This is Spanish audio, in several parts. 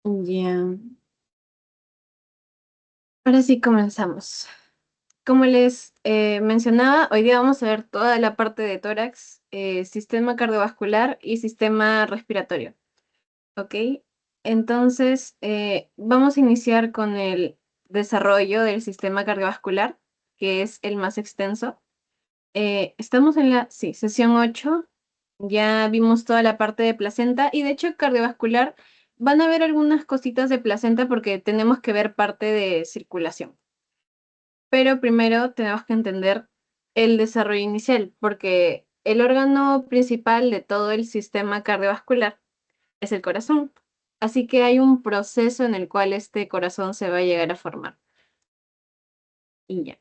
Ya, ahora sí comenzamos. Como les mencionaba, hoy día vamos a ver toda la parte de tórax, sistema cardiovascular y sistema respiratorio, ¿ok? Entonces, vamos a iniciar con el desarrollo del sistema cardiovascular, que es el más extenso. Estamos en la, sí, sesión 8. Ya vimos toda la parte de placenta y de hecho cardiovascular van a ver algunas cositas de placenta porque tenemos que ver parte de circulación. Pero primero tenemos que entender el desarrollo inicial, porque el órgano principal de todo el sistema cardiovascular es el corazón. Así que hay un proceso en el cual este corazón se va a llegar a formar. Y ya,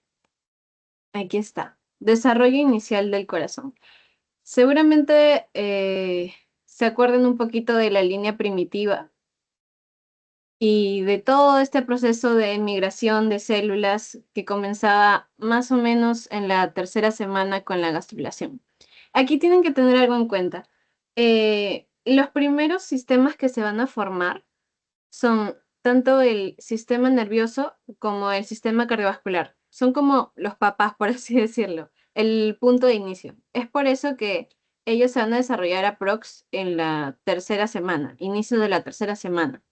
aquí está. Desarrollo inicial del corazón. Seguramente se acuerdan un poquito de la línea primitiva y de todo este proceso de migración de células que comenzaba más o menos en la tercera semana con la gastrulación. Aquí tienen que tener algo en cuenta. Los primeros sistemas que se van a formar son tanto el sistema nervioso como el sistema cardiovascular. Son como los papás, por así decirlo, el punto de inicio. Es por eso que ellos se van a desarrollar aprox en la tercera semana, inicio de la tercera semana.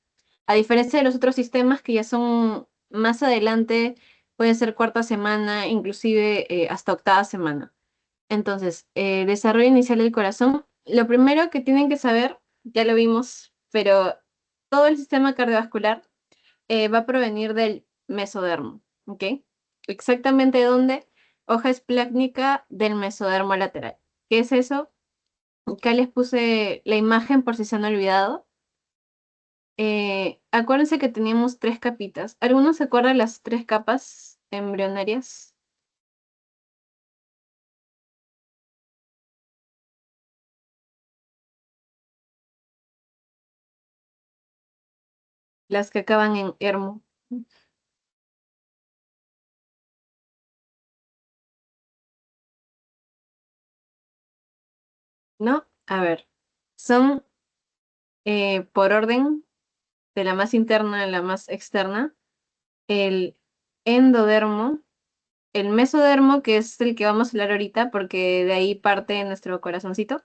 A diferencia de los otros sistemas que ya son más adelante, puede ser cuarta semana, inclusive hasta octava semana. Entonces, desarrollo inicial del corazón. Lo primero que tienen que saber, ya lo vimos, pero todo el sistema cardiovascular va a provenir del mesodermo, ¿ok? Exactamente dónde, hoja esplácnica del mesodermo lateral. ¿Qué es eso? Acá les puse la imagen por si se han olvidado. Acuérdense que teníamos tres capitas. ¿Algunos se acuerdan las tres capas embrionarias? Las que acaban en ermo. ¿No? A ver, son por orden de la más interna a la más externa, el endodermo, el mesodermo, que es el que vamos a hablar ahorita porque de ahí parte nuestro corazoncito,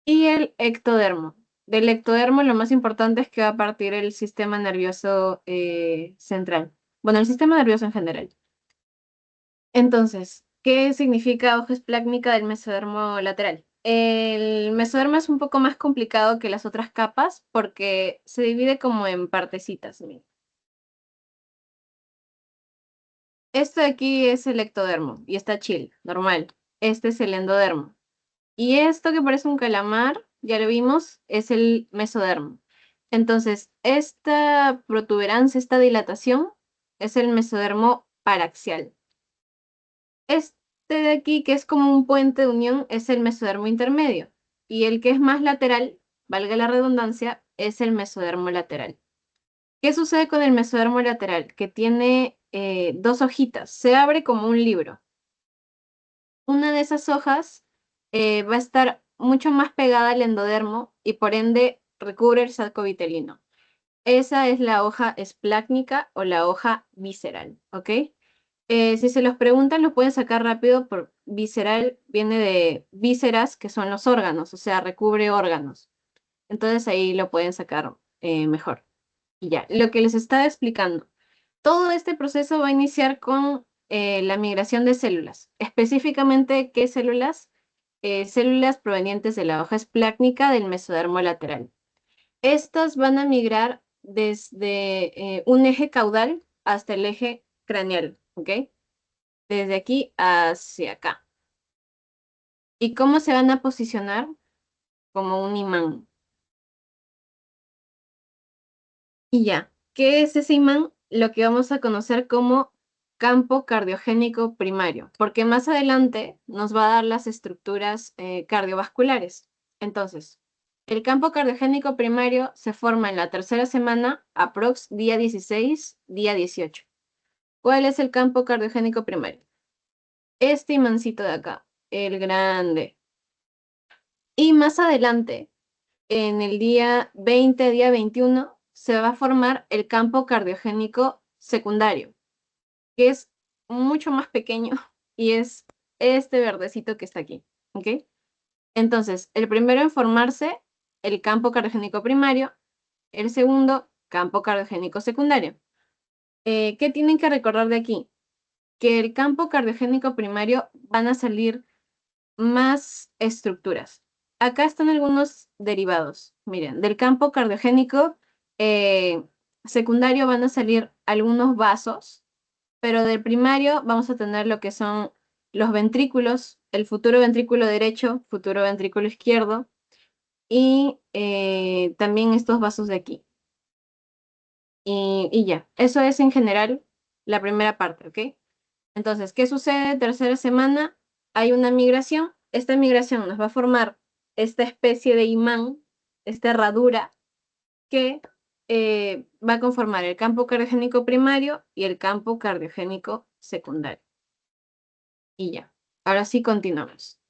y el ectodermo. Del ectodermo lo más importante es que va a partir el sistema nervioso central. Bueno, el sistema nervioso en general. Entonces, ¿qué significa hoja esplácnica del mesodermo lateral? El mesodermo es un poco más complicado que las otras capas porque se divide como en partecitas. Miren. Esto de aquí es el ectodermo y está chill, normal. Este es el endodermo. Y esto que parece un calamar, ya lo vimos, es el mesodermo. Entonces, esta protuberancia, esta dilatación, es el mesodermo paraxial. Este de aquí, que es como un puente de unión, es el mesodermo intermedio. Y el que es más lateral, valga la redundancia, es el mesodermo lateral. ¿Qué sucede con el mesodermo lateral? Que tiene dos hojitas, se abre como un libro. Una de esas hojas va a estar mucho más pegada al endodermo y por ende recubre el saco vitelino. Esa es la hoja esplácnica o la hoja visceral, ¿ok? Si se los preguntan, lo pueden sacar rápido por visceral, viene de vísceras, que son los órganos, o sea, recubre órganos. Entonces ahí lo pueden sacar mejor. Y ya, lo que les estaba explicando. Todo este proceso va a iniciar con la migración de células. Específicamente, ¿qué células? Células provenientes de la hoja esplácnica del mesodermo lateral. Estas van a migrar desde un eje caudal hasta el eje craneal, ¿ok? Desde aquí hacia acá. ¿Y cómo se van a posicionar? Como un imán. Y ya, ¿qué es ese imán? Lo que vamos a conocer como campo cardiogénico primario, porque más adelante nos va a dar las estructuras cardiovasculares. Entonces, el campo cardiogénico primario se forma en la tercera semana, aprox día 16, día 18. ¿Cuál es el campo cardiogénico primario? Este imancito de acá, el grande. Y más adelante, en el día 20, día 21, se va a formar el campo cardiogénico secundario, que es mucho más pequeño y es este verdecito que está aquí, ¿ok? Entonces, el primero en formarse, el campo cardiogénico primario, el segundo, campo cardiogénico secundario. ¿Qué tienen que recordar de aquí? Que el campo cardiogénico primario van a salir más estructuras. Acá están algunos derivados. Miren, del campo cardiogénico eh, secundario van a salir algunos vasos, pero del primario vamos a tener lo que son los ventrículos, el futuro ventrículo derecho, futuro ventrículo izquierdo y también estos vasos de aquí. Y ya, eso es en general la primera parte, ¿ok? Entonces, ¿qué sucede? Tercera semana, hay una migración. Esta migración nos va a formar esta especie de imán, esta herradura, que va a conformar el campo cardiogénico primario y el campo cardiogénico secundario. Y ya, ahora sí continuamos.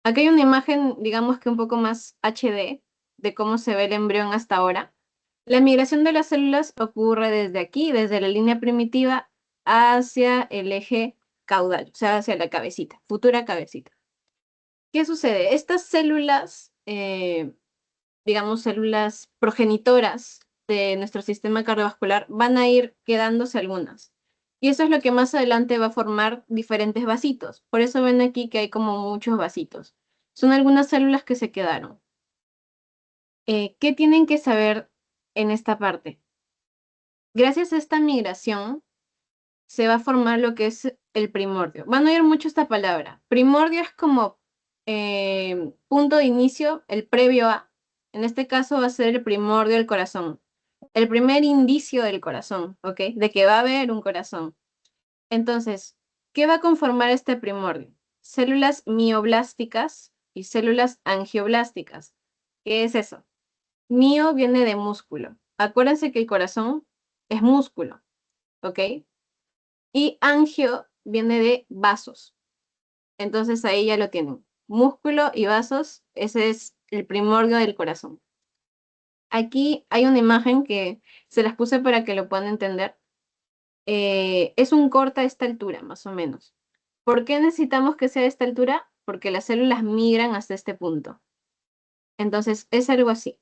Aquí hay una imagen, digamos que un poco más HD, de cómo se ve el embrión hasta ahora. La migración de las células ocurre desde aquí, desde la línea primitiva, hacia el eje caudal, o sea, hacia la cabecita, futura cabecita. ¿Qué sucede? Estas células, digamos, células progenitoras de nuestro sistema cardiovascular, van a ir quedándose algunas. Y eso es lo que más adelante va a formar diferentes vasitos. Por eso ven aquí que hay como muchos vasitos. Son algunas células que se quedaron. ¿Qué tienen que saber en esta parte? Gracias a esta migración, se va a formar lo que es el primordio. Van a oír mucho esta palabra. Primordio es como punto de inicio, el previo a. En este caso va a ser el primordio del corazón. El primer indicio del corazón, ¿ok? De que va a haber un corazón. Entonces, ¿qué va a conformar este primordio? Células mioblásticas y células angioblásticas. ¿Qué es eso? Mio viene de músculo. Acuérdense que el corazón es músculo, ¿ok? Y angio viene de vasos. Entonces ahí ya lo tienen. Músculo y vasos, ese es el primordio del corazón. Aquí hay una imagen que se las puse para que lo puedan entender. Es un corte a esta altura, más o menos. ¿Por qué necesitamos que sea a esta altura? Porque las células migran hasta este punto. Entonces, es algo así.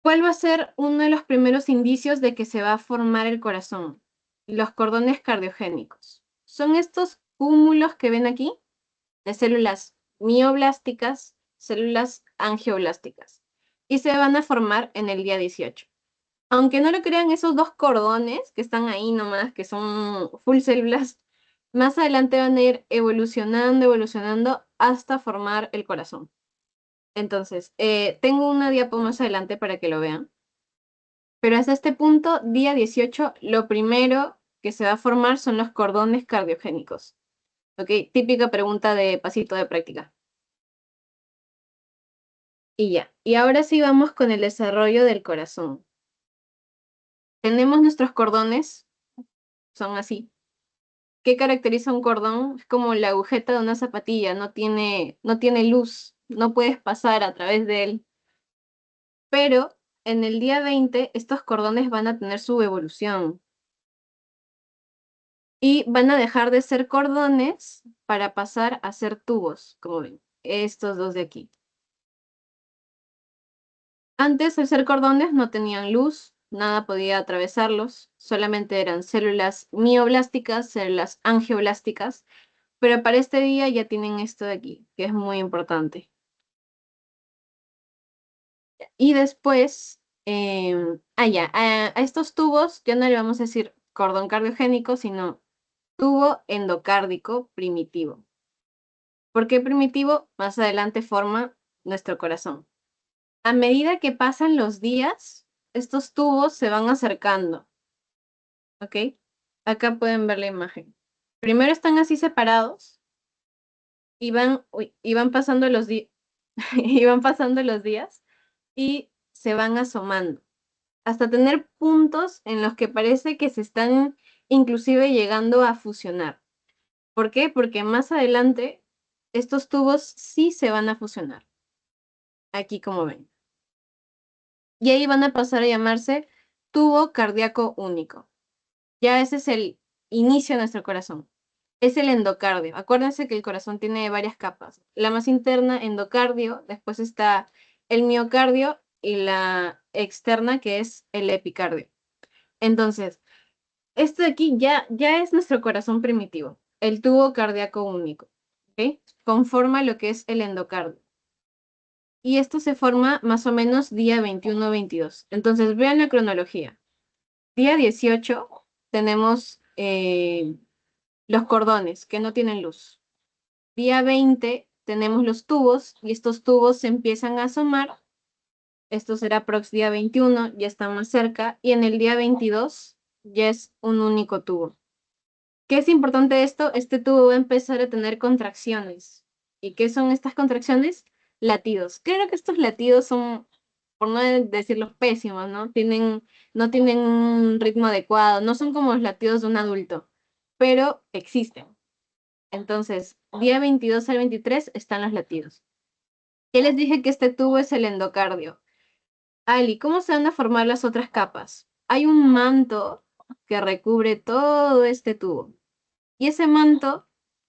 ¿Cuál va a ser uno de los primeros indicios de que se va a formar el corazón? Los cordones cardiogénicos. Son estos cúmulos que ven aquí de células mioblásticas, células angioblásticas. Y se van a formar en el día 18. Aunque no lo crean, esos dos cordones que están ahí nomás, que son full células, más adelante van a ir evolucionando, evolucionando hasta formar el corazón. Entonces, tengo una diapo más adelante para que lo vean. Pero hasta este punto, día 18, lo primero que se va a formar son los cordones cardiogénicos. ¿Ok? Típica pregunta de pasito de práctica. Y ya. Y ahora sí vamos con el desarrollo del corazón. Tenemos nuestros cordones, son así. ¿Qué caracteriza un cordón? Es como la agujeta de una zapatilla, no tiene luz, no puedes pasar a través de él. Pero en el día 20, estos cordones van a tener su evolución. Y van a dejar de ser cordones para pasar a ser tubos, como ven, estos dos de aquí. Antes, al ser cordones, no tenían luz, nada podía atravesarlos, solamente eran células mioblásticas, células angioblásticas, pero para este día ya tienen esto de aquí, que es muy importante. Y después, a estos tubos ya no le vamos a decir cordón cardiogénico, sino tubo endocárdico primitivo. ¿Por qué primitivo? Más adelante forma nuestro corazón. A medida que pasan los días, estos tubos se van acercando, ¿ok? Acá pueden ver la imagen. Primero están así separados y van pasando los días y van pasando los días y se van asomando hasta tener puntos en los que parece que se están inclusive llegando a fusionar. ¿Por qué? Porque más adelante estos tubos sí se van a fusionar. Aquí como ven. Y ahí van a pasar a llamarse tubo cardíaco único. Ya ese es el inicio de nuestro corazón. Es el endocardio. Acuérdense que el corazón tiene varias capas. La más interna, endocardio, después está el miocardio y la externa, que es el epicardio. Entonces, esto de aquí ya es nuestro corazón primitivo, el tubo cardíaco único, ¿ok? Conforma lo que es el endocardio. Y esto se forma más o menos día 21-22. Entonces, vean la cronología. Día 18 tenemos los cordones que no tienen luz. Día 20 tenemos los tubos y estos tubos se empiezan a asomar. Esto será prox día 21, ya está más cerca. Y en el día 22 ya es un único tubo. ¿Qué es importante esto? Este tubo va a empezar a tener contracciones. ¿Y qué son estas contracciones? Latidos. Creo que estos latidos son, por no decirlo, pésimos, ¿no? No tienen un ritmo adecuado, no son como los latidos de un adulto, pero existen. Entonces, día 22 al 23 están los latidos. ¿Qué les dije que este tubo es el endocardio? Ali, ¿cómo se van a formar las otras capas? Hay un manto que recubre todo este tubo. Y ese manto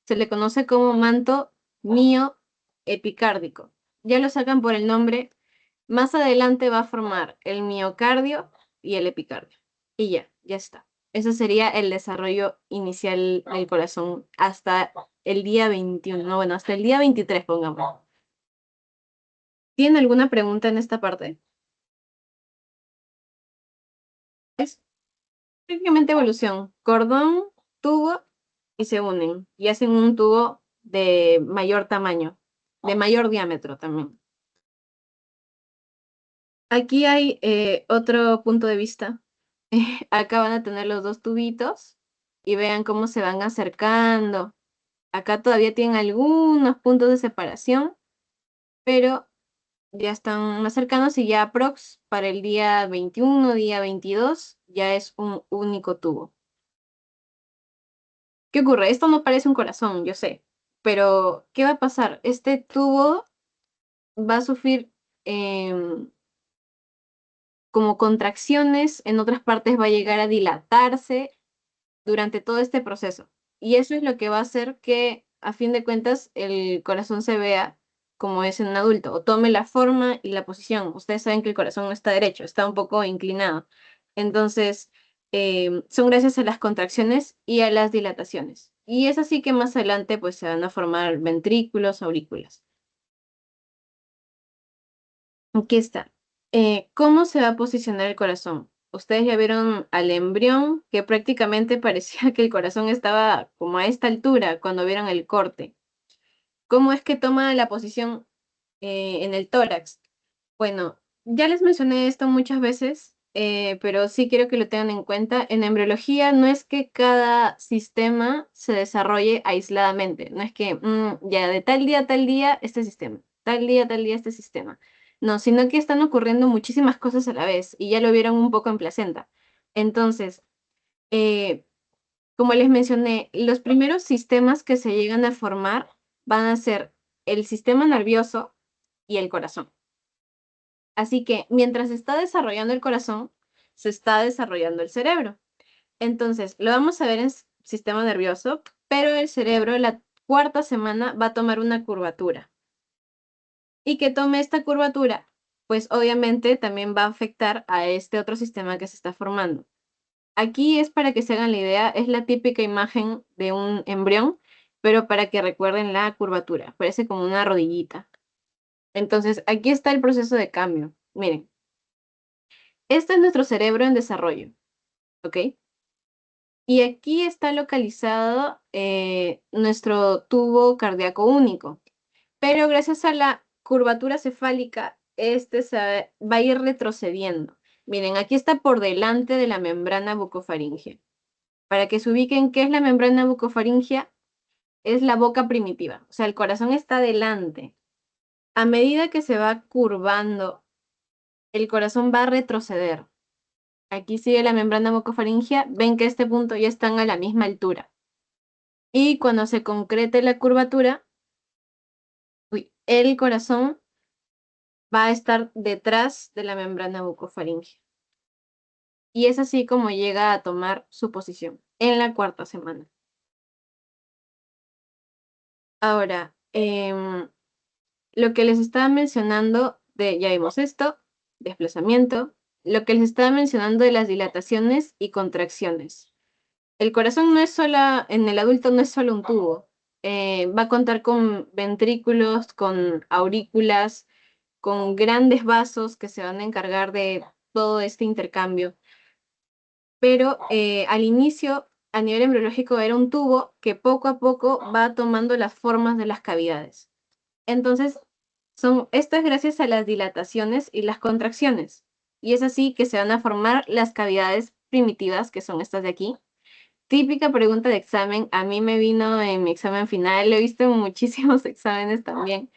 se le conoce como manto mioepicárdico. Ya lo sacan por el nombre. Más adelante va a formar el miocardio y el epicardio. Y ya está. Ese sería el desarrollo inicial del corazón hasta el día 21. No, bueno, hasta el día 23, pongamos. ¿Tienen alguna pregunta en esta parte? Es prácticamente evolución. Cordón, tubo y se unen y hacen un tubo de mayor tamaño, de mayor diámetro también. Aquí hay otro punto de vista. Acá van a tener los dos tubitos y vean cómo se van acercando. Acá todavía tienen algunos puntos de separación, pero ya están más cercanos y ya aprox para el día 21, día 22, ya es un único tubo. ¿Qué ocurre? Esto no parece un corazón, yo sé, pero ¿qué va a pasar? Este tubo va a sufrir como contracciones, en otras partes va a llegar a dilatarse durante todo este proceso. Y eso es lo que va a hacer que, a fin de cuentas, el corazón se vea como es en un adulto, o tome la forma y la posición. Ustedes saben que el corazón no está derecho, está un poco inclinado. Entonces, son gracias a las contracciones y a las dilataciones. Y es así que más adelante pues se van a formar ventrículos, aurículas. Aquí está. ¿Cómo se va a posicionar el corazón? Ustedes ya vieron al embrión que prácticamente parecía que el corazón estaba como a esta altura cuando vieron el corte. ¿Cómo es que toma la posición en el tórax? Bueno, ya les mencioné esto muchas veces, pero sí quiero que lo tengan en cuenta. En embriología no es que cada sistema se desarrolle aisladamente, no es que ya de tal día a tal día este sistema, tal día este sistema. No, sino que están ocurriendo muchísimas cosas a la vez y ya lo vieron un poco en placenta. Entonces, eh, como les mencioné, los primeros sistemas que se llegan a formar van a ser el sistema nervioso y el corazón. Así que mientras se está desarrollando el corazón, se está desarrollando el cerebro. Entonces, lo vamos a ver en sistema nervioso, pero el cerebro la cuarta semana va a tomar una curvatura. Y que tome esta curvatura, pues obviamente también va a afectar a este otro sistema que se está formando. Aquí es para que se hagan la idea, es la típica imagen de un embrión, pero para que recuerden la curvatura, parece como una rodillita. Entonces, aquí está el proceso de cambio. Miren, este es nuestro cerebro en desarrollo, ¿ok? Y aquí está localizado nuestro tubo cardíaco único. Pero gracias a la curvatura cefálica, este se va a ir retrocediendo. Miren, aquí está por delante de la membrana bucofaringea. Para que se ubiquen, ¿qué es la membrana bucofaringea? Es la boca primitiva, o sea, el corazón está delante. A medida que se va curvando, el corazón va a retroceder. Aquí sigue la membrana bucofaringea, ven que a este punto ya están a la misma altura. Y cuando se concrete la curvatura, el corazón va a estar detrás de la membrana bucofaringea. y es así como llega a tomar su posición en la cuarta semana. Ahora, lo que les estaba mencionando ya vimos esto, desplazamiento, lo que les estaba mencionando de las dilataciones y contracciones. El corazón no es sola, en el adulto no es solo un tubo, va a contar con ventrículos, con aurículas, con grandes vasos que se van a encargar de todo este intercambio. Pero al inicio, a nivel embriológico, era un tubo que poco a poco va tomando las formas de las cavidades. Entonces, esto es gracias a las dilataciones y las contracciones. Y es así que se van a formar las cavidades primitivas, que son estas de aquí. Típica pregunta de examen, a mí me vino en mi examen final, lo he visto en muchísimos exámenes también.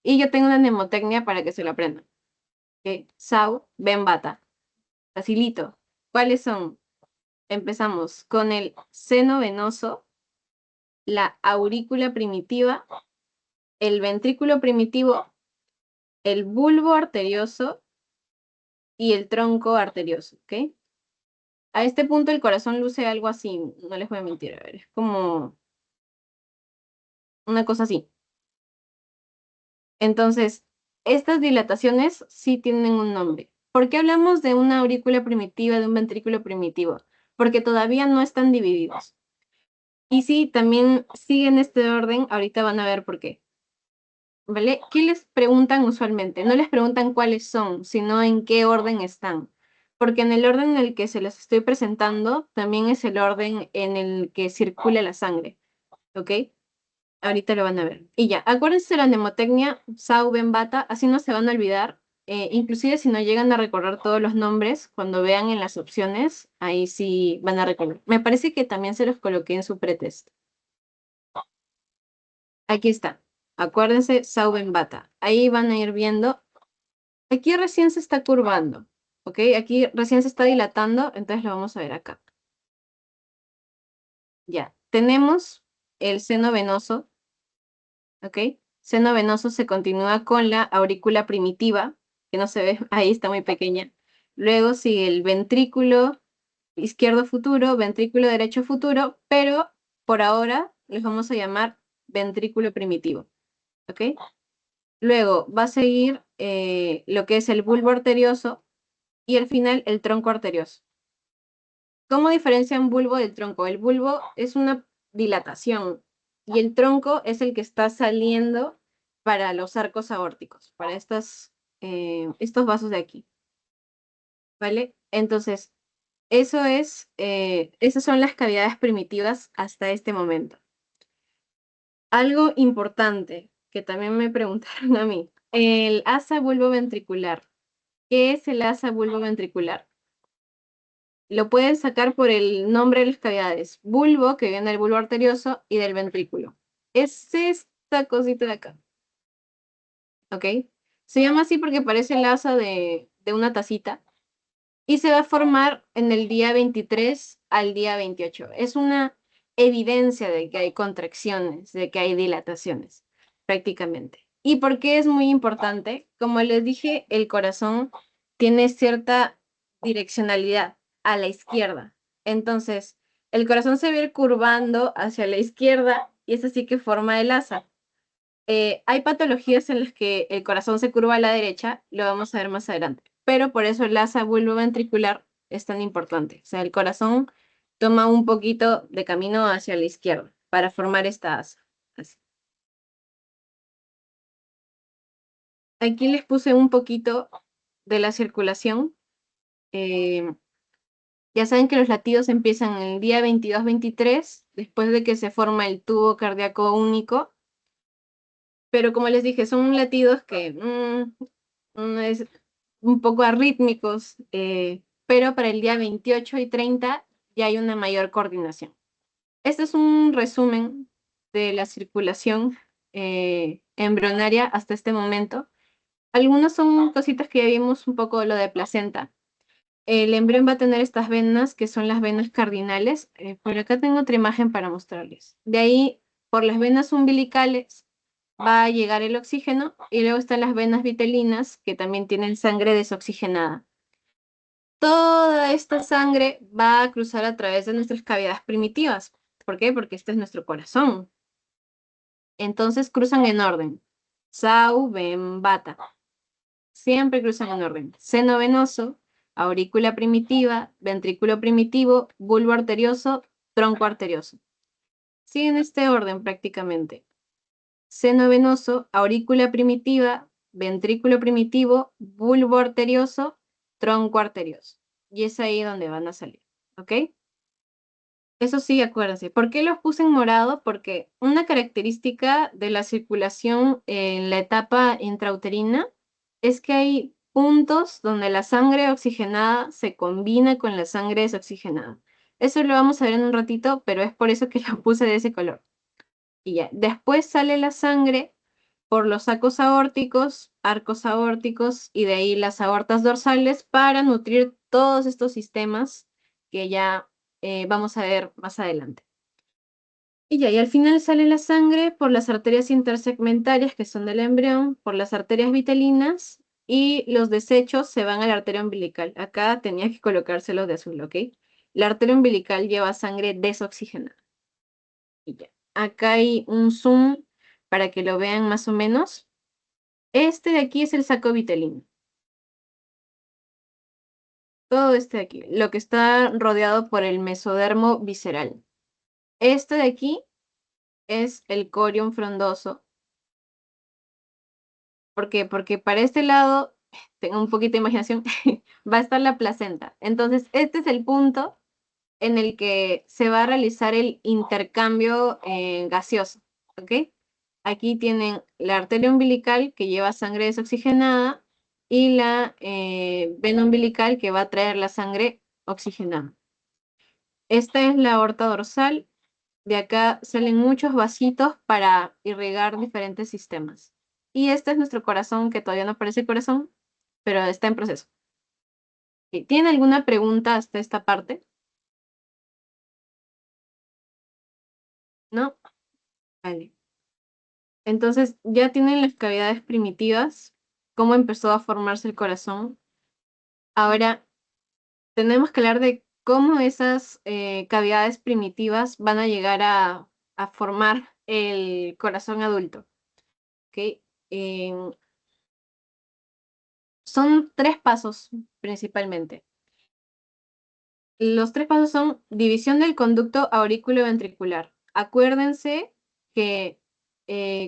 Y yo tengo una mnemotecnia para que se lo aprendan. ¿Ok? Sau, ben, bata. Facilito. ¿Cuáles son? Empezamos con el seno venoso, la aurícula primitiva, el ventrículo primitivo, el bulbo arterioso y el tronco arterioso, ¿ok? A este punto el corazón luce algo así, no les voy a mentir, a ver, es como una cosa así. Entonces, estas dilataciones sí tienen un nombre. ¿Por qué hablamos de una aurícula primitiva, de un ventrículo primitivo? Porque todavía no están divididos. Y sí, también siguen este orden, ahorita van a ver por qué. ¿Vale? ¿Qué les preguntan usualmente? No les preguntan cuáles son, sino en qué orden están. Porque en el orden en el que se les estoy presentando, también es el orden en el que circula la sangre. ¿Ok? Ahorita lo van a ver. Y ya, acuérdense de la mnemotecnia, Sau, Ben, Bata, así no se van a olvidar. Inclusive si no llegan a recordar todos los nombres, cuando vean en las opciones, ahí sí van a recordar. Me parece que también se los coloqué en su pretest. Aquí está. Acuérdense, Sau, Ben, Bata. Ahí van a ir viendo. Aquí recién se está curvando, ¿ok? Aquí recién se está dilatando, entonces lo vamos a ver acá. Ya, tenemos el seno venoso, ¿ok? Seno venoso se continúa con la aurícula primitiva, que no se ve, ahí está muy pequeña. Luego sigue el ventrículo izquierdo futuro, ventrículo derecho futuro, pero por ahora les vamos a llamar ventrículo primitivo, ¿ok? Luego va a seguir lo que es el bulbo arterioso y al final el tronco arterioso. ¿Cómo diferencian bulbo del tronco? El bulbo es una dilatación y el tronco es el que está saliendo para los arcos aórticos, para estos vasos de aquí, ¿vale? Entonces, esas son las cavidades primitivas hasta este momento. Algo importante que también me preguntaron a mí, el asa bulboventricular. ¿Qué es el asa bulboventricular? Lo pueden sacar por el nombre de las cavidades. Bulbo, que viene del bulbo arterioso, y del ventrículo. Es esta cosita de acá. ¿Ok? Se llama así porque parece el asa de una tacita. Y se va a formar en el día 23 al día 28. Es una evidencia de que hay contracciones, de que hay dilataciones, prácticamente. ¿Y por qué es muy importante? Como les dije, el corazón tiene cierta direccionalidad a la izquierda. Entonces, el corazón se va a ir curvando hacia la izquierda y es así que forma el asa. Hay patologías en las que el corazón se curva a la derecha, lo vamos a ver más adelante, pero por eso el asa bulboventricular es tan importante. O sea, el corazón toma un poquito de camino hacia la izquierda para formar esta asa. Así. Aquí les puse un poquito de la circulación. Eh, ya saben que los latidos empiezan en el día 22-23, después de que se forma el tubo cardíaco único. Pero como les dije, son latidos que es un poco arrítmicos, pero para el día 28 y 30 ya hay una mayor coordinación. Este es un resumen de la circulación embrionaria hasta este momento. Algunas son cositas que ya vimos, un poco lo de placenta. El embrión va a tener estas venas que son las venas cardinales. Por acá tengo otra imagen para mostrarles. De ahí, por las venas umbilicales, va a llegar el oxígeno y luego están las venas vitelinas que también tienen sangre desoxigenada. Toda esta sangre va a cruzar a través de nuestras cavidades primitivas. ¿Por qué? Porque este es nuestro corazón. Entonces cruzan en orden. Sau, ven, bata. Siempre cruzan en orden. Seno venoso, aurícula primitiva, ventrículo primitivo, bulbo arterioso, tronco arterioso. Siguen este orden prácticamente. Seno venoso, aurícula primitiva, ventrículo primitivo, bulbo arterioso, tronco arterioso. Y es ahí donde van a salir, ¿ok? Eso sí, acuérdense. ¿Por qué los puse en morado? Porque una característica de la circulación en la etapa intrauterina es que hay puntos donde la sangre oxigenada se combina con la sangre desoxigenada. Eso lo vamos a ver en un ratito, pero es por eso que lo puse de ese color. Y ya, después sale la sangre por los sacos aórticos, arcos aórticos y de ahí las aortas dorsales para nutrir todos estos sistemas que ya vamos a ver más adelante. Y ya, y al final sale la sangre por las arterias intersegmentarias que son del embrión, por las arterias vitelinas y los desechos se van a la arteria umbilical. Acá tenía que colocárselo de azul, ¿ok? La arteria umbilical lleva sangre desoxigenada. Y ya. Acá hay un zoom para que lo vean más o menos. Este de aquí es el saco vitelino. Todo este de aquí, lo que está rodeado por el mesodermo visceral. Este de aquí es el corium frondoso. ¿Por qué? Porque para este lado, tengo un poquito de imaginación, va a estar la placenta. Entonces, este es el punto en el que se va a realizar el intercambio gaseoso, ¿ok? Aquí tienen la arteria umbilical que lleva sangre desoxigenada y la vena umbilical que va a traer la sangre oxigenada. Esta es la aorta dorsal. De acá salen muchos vasitos para irrigar diferentes sistemas. Y este es nuestro corazón, que todavía no parece corazón, pero está en proceso. ¿Tiene alguna pregunta hasta esta parte? ¿No? Vale. Entonces, ya tienen las cavidades primitivas, cómo empezó a formarse el corazón. Ahora, tenemos que hablar de cómo esas cavidades primitivas van a llegar a formar el corazón adulto. ¿Ok? Son tres pasos principalmente. Los tres pasos son división del conducto aurículo-ventricular. Acuérdense que,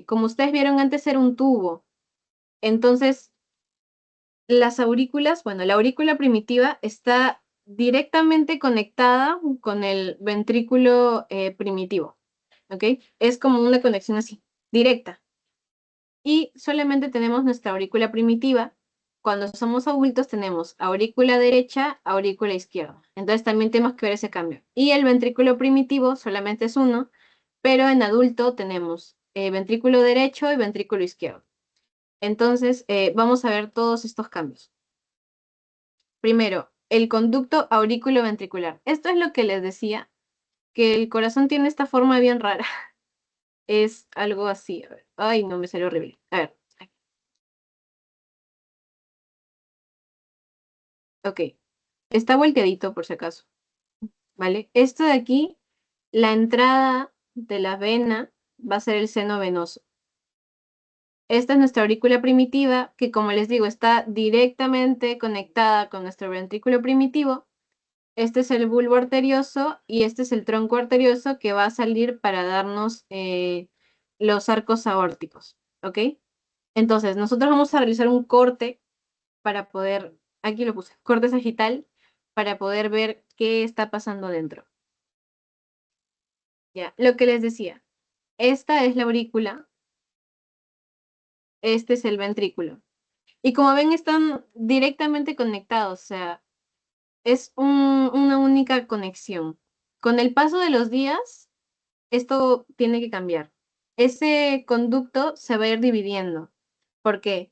como ustedes vieron antes, era un tubo. Entonces, las aurículas, bueno, la aurícula primitiva está directamente conectada con el ventrículo primitivo, ¿ok? Es como una conexión así, directa. Y solamente tenemos nuestra aurícula primitiva. Cuando somos adultos tenemos aurícula derecha, aurícula izquierda. Entonces también tenemos que ver ese cambio. Y el ventrículo primitivo solamente es uno, pero en adulto tenemos ventrículo derecho y ventrículo izquierdo. Entonces vamos a ver todos estos cambios. Primero, el conducto aurículo-ventricular. Esto es lo que les decía, que el corazón tiene esta forma bien rara. Es algo así. A ver. Ay, no, me salió horrible. A ver. Ok. Está volteadito por si acaso. ¿Vale? Esto de aquí, la entrada de la vena va a ser el seno venoso. Esta es nuestra aurícula primitiva, que como les digo, está directamente conectada con nuestro ventrículo primitivo. Este es el bulbo arterioso y este es el tronco arterioso que va a salir para darnos los arcos aórticos, ¿ok? Entonces, nosotros vamos a realizar un corte para poder, aquí lo puse, corte sagital, para poder ver qué está pasando dentro. Ya, lo que les decía, esta es la aurícula, este es el ventrículo. Y como ven, están directamente conectados, o sea, es una única conexión. Con el paso de los días, esto tiene que cambiar. Ese conducto se va a ir dividiendo. ¿Por qué?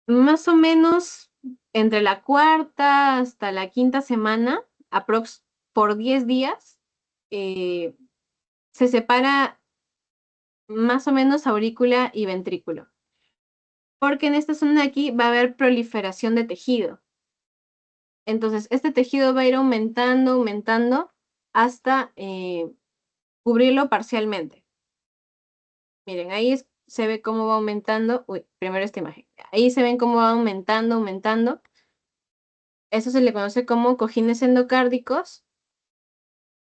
Más o menos entre la cuarta hasta la quinta semana, aprox por 10 días, eh, se separa más o menos aurícula y ventrículo. porque en esta zona de aquí va a haber proliferación de tejido. Entonces, este tejido va a ir aumentando, aumentando, hasta cubrirlo parcialmente. Miren, ahí se ve cómo va aumentando. Uy, primero esta imagen. Ahí se ven cómo va aumentando, aumentando. Eso se le conoce como cojines endocárdicos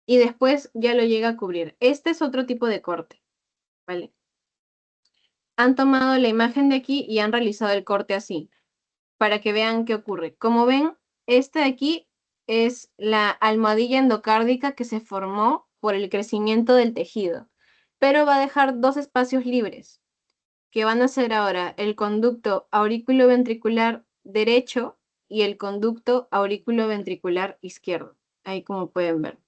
y después ya lo llega a cubrir. Este es otro tipo de corte, ¿vale? Han tomado la imagen de aquí y han realizado el corte así, para que vean qué ocurre. Como ven, este de aquí es la almohadilla endocárdica que se formó por el crecimiento del tejido, pero va a dejar dos espacios libres, que van a ser ahora el conducto auriculoventricular derecho y el conducto auriculoventricular izquierdo, ahí como pueden ver.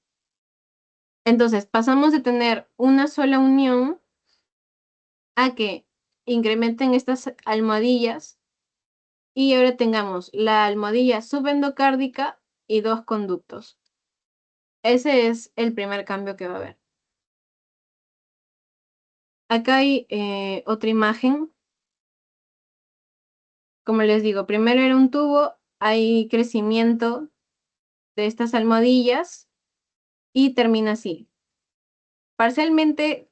Entonces, pasamos de tener una sola unión a que incrementen estas almohadillas y ahora tengamos la almohadilla subendocárdica y dos conductos. Ese es el primer cambio que va a haber. Acá hay otra imagen. Como les digo, primero era un tubo, hay crecimiento de estas almohadillas y termina así. Parcialmente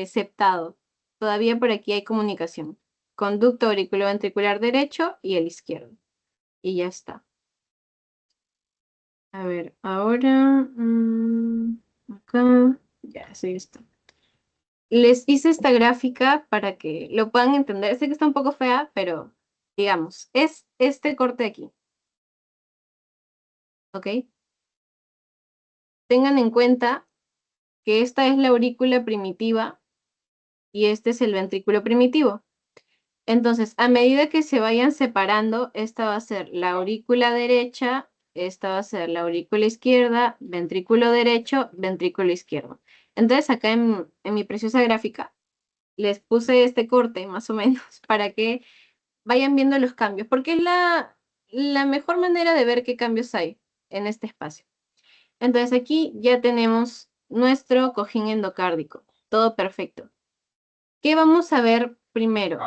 septado. Todavía por aquí hay comunicación. Conducto auriculoventricular derecho y el izquierdo. Y ya está. A ver, ahora acá, ya, sí está. Les hice esta gráfica para que lo puedan entender. Sé que está un poco fea, pero digamos, es este corte de aquí. ¿Ok? Tengan en cuenta que esta es la aurícula primitiva y este es el ventrículo primitivo. Entonces, a medida que se vayan separando, esta va a ser la aurícula derecha, esta va a ser la aurícula izquierda, ventrículo derecho, ventrículo izquierdo. Entonces, acá en mi preciosa gráfica, les puse este corte más o menos para que vayan viendo los cambios, porque es la mejor manera de ver qué cambios hay en este espacio. Entonces, aquí ya tenemos nuestro cojín endocárdico, todo perfecto. ¿Qué vamos a ver primero?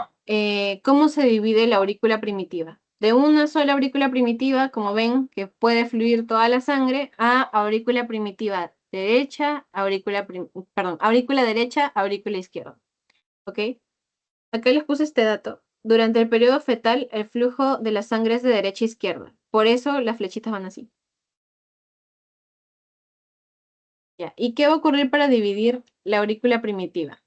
¿Cómo se divide la aurícula primitiva? De una sola aurícula primitiva, como ven, que puede fluir toda la sangre, a aurícula primitiva derecha, aurícula derecha, aurícula izquierda. ¿Ok? Acá les puse este dato. Durante el periodo fetal, el flujo de la sangre es de derecha a izquierda. Por eso las flechitas van así. Ya. ¿Y qué va a ocurrir para dividir la aurícula primitiva?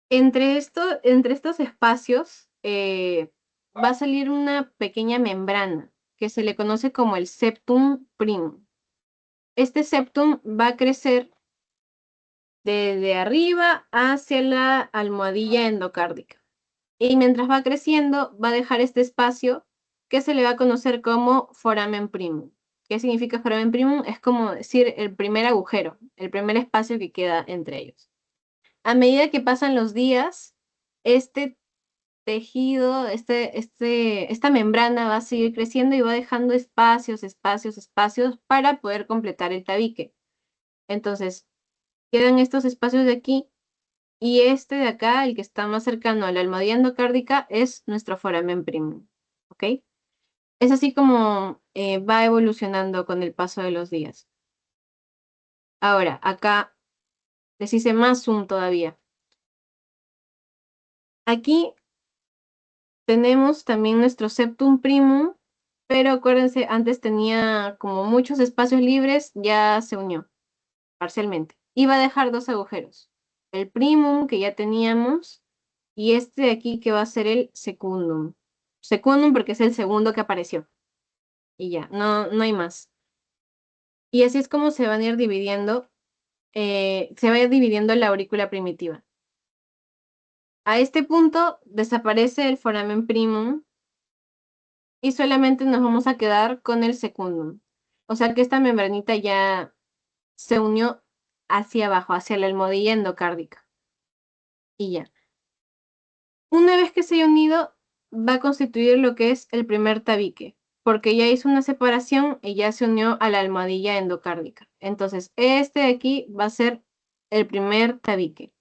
Entre estos espacios va a salir una pequeña membrana que se le conoce como el septum primum. Este septum va a crecer desde arriba hacia la almohadilla endocárdica. Y mientras va creciendo, va a dejar este espacio que se le va a conocer como foramen primum. ¿Qué significa foramen primum? Es como decir el primer agujero, el primer espacio que queda entre ellos. A medida que pasan los días, este tejido, esta membrana va a seguir creciendo y va dejando espacios, espacios, espacios para poder completar el tabique. Entonces, quedan estos espacios de aquí y este de acá, el que está más cercano a la almohadilla endocárdica, es nuestro foramen primum. ¿Ok? Es así como va evolucionando con el paso de los días. Ahora, acá les hice más zoom todavía. Aquí tenemos también nuestro septum primum, pero acuérdense, antes tenía como muchos espacios libres, ya se unió parcialmente. Iba a dejar dos agujeros. El primum que ya teníamos y este de aquí que va a ser el secundum. Secundum porque es el segundo que apareció. Y ya, no hay más. Y así es como se van a ir dividiendo, se va a ir dividiendo la aurícula primitiva. A este punto desaparece el foramen primum y solamente nos vamos a quedar con el secundum. O sea que esta membranita ya se unió hacia abajo, hacia la almohadilla endocárdica. Y ya. Una vez que se haya unido, va a constituir lo que es el primer tabique, porque ya hizo una separación y ya se unió a la almohadilla endocárdica. Entonces, este de aquí va a ser el primer tabique.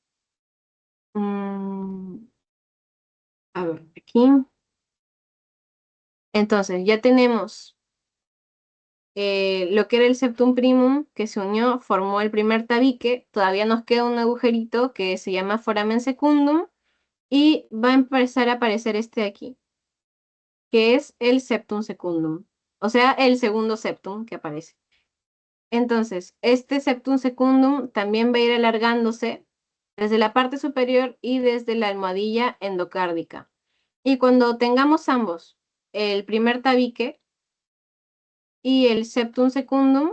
A ver, aquí. Entonces, ya tenemos lo que era el septum primum, que se unió, formó el primer tabique. Todavía nos queda un agujerito que se llama foramen secundum y va a empezar a aparecer este de aquí, que es el septum secundum, o sea, el segundo septum que aparece. Entonces, este septum secundum también va a ir alargándose desde la parte superior y desde la almohadilla endocárdica. Y cuando tengamos ambos, el primer tabique y el septum secundum,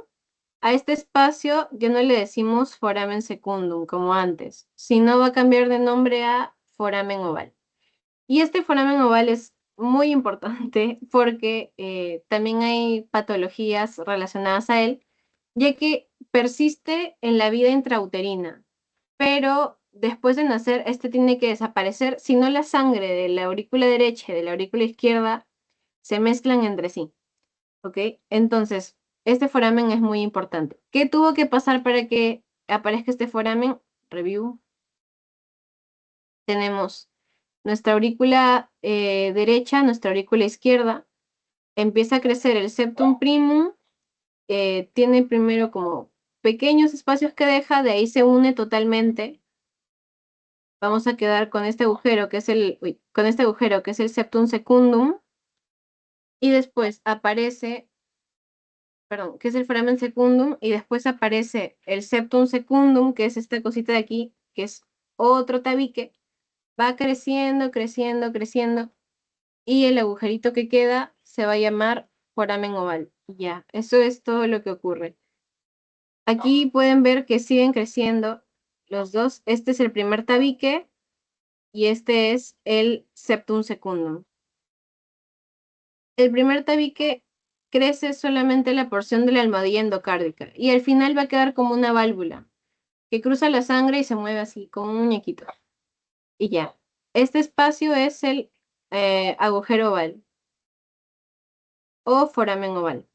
a este espacio ya no le decimos foramen secundum como antes, sino va a cambiar de nombre a foramen oval. Y este foramen oval es muy importante porque también hay patologías relacionadas a él, ya que persiste en la vida intrauterina, pero después de nacer, este tiene que desaparecer, si no la sangre de la aurícula derecha y de la aurícula izquierda se mezclan entre sí, ¿ok? Entonces, este foramen es muy importante. ¿Qué tuvo que pasar para que aparezca este foramen? Review. Tenemos nuestra aurícula derecha, nuestra aurícula izquierda, empieza a crecer el septum primum, tiene primero como pequeños espacios que deja, de ahí se une totalmente. Vamos a quedar con este agujero que es con este agujero que es el septum secundum, y después aparece, perdón, que es el foramen secundum, y después aparece el septum secundum, que es esta cosita de aquí, que es otro tabique, va creciendo, creciendo, creciendo, y el agujerito que queda se va a llamar foramen oval. Ya, eso es todo lo que ocurre. Aquí pueden ver que siguen creciendo los dos. Este es el primer tabique y este es el septum secundum. El primer tabique crece solamente la porción de la almohadilla endocárdica y al final va a quedar como una válvula que cruza la sangre y se mueve así, como un muñequito. Y ya. Este espacio es el agujero oval o foramen oval.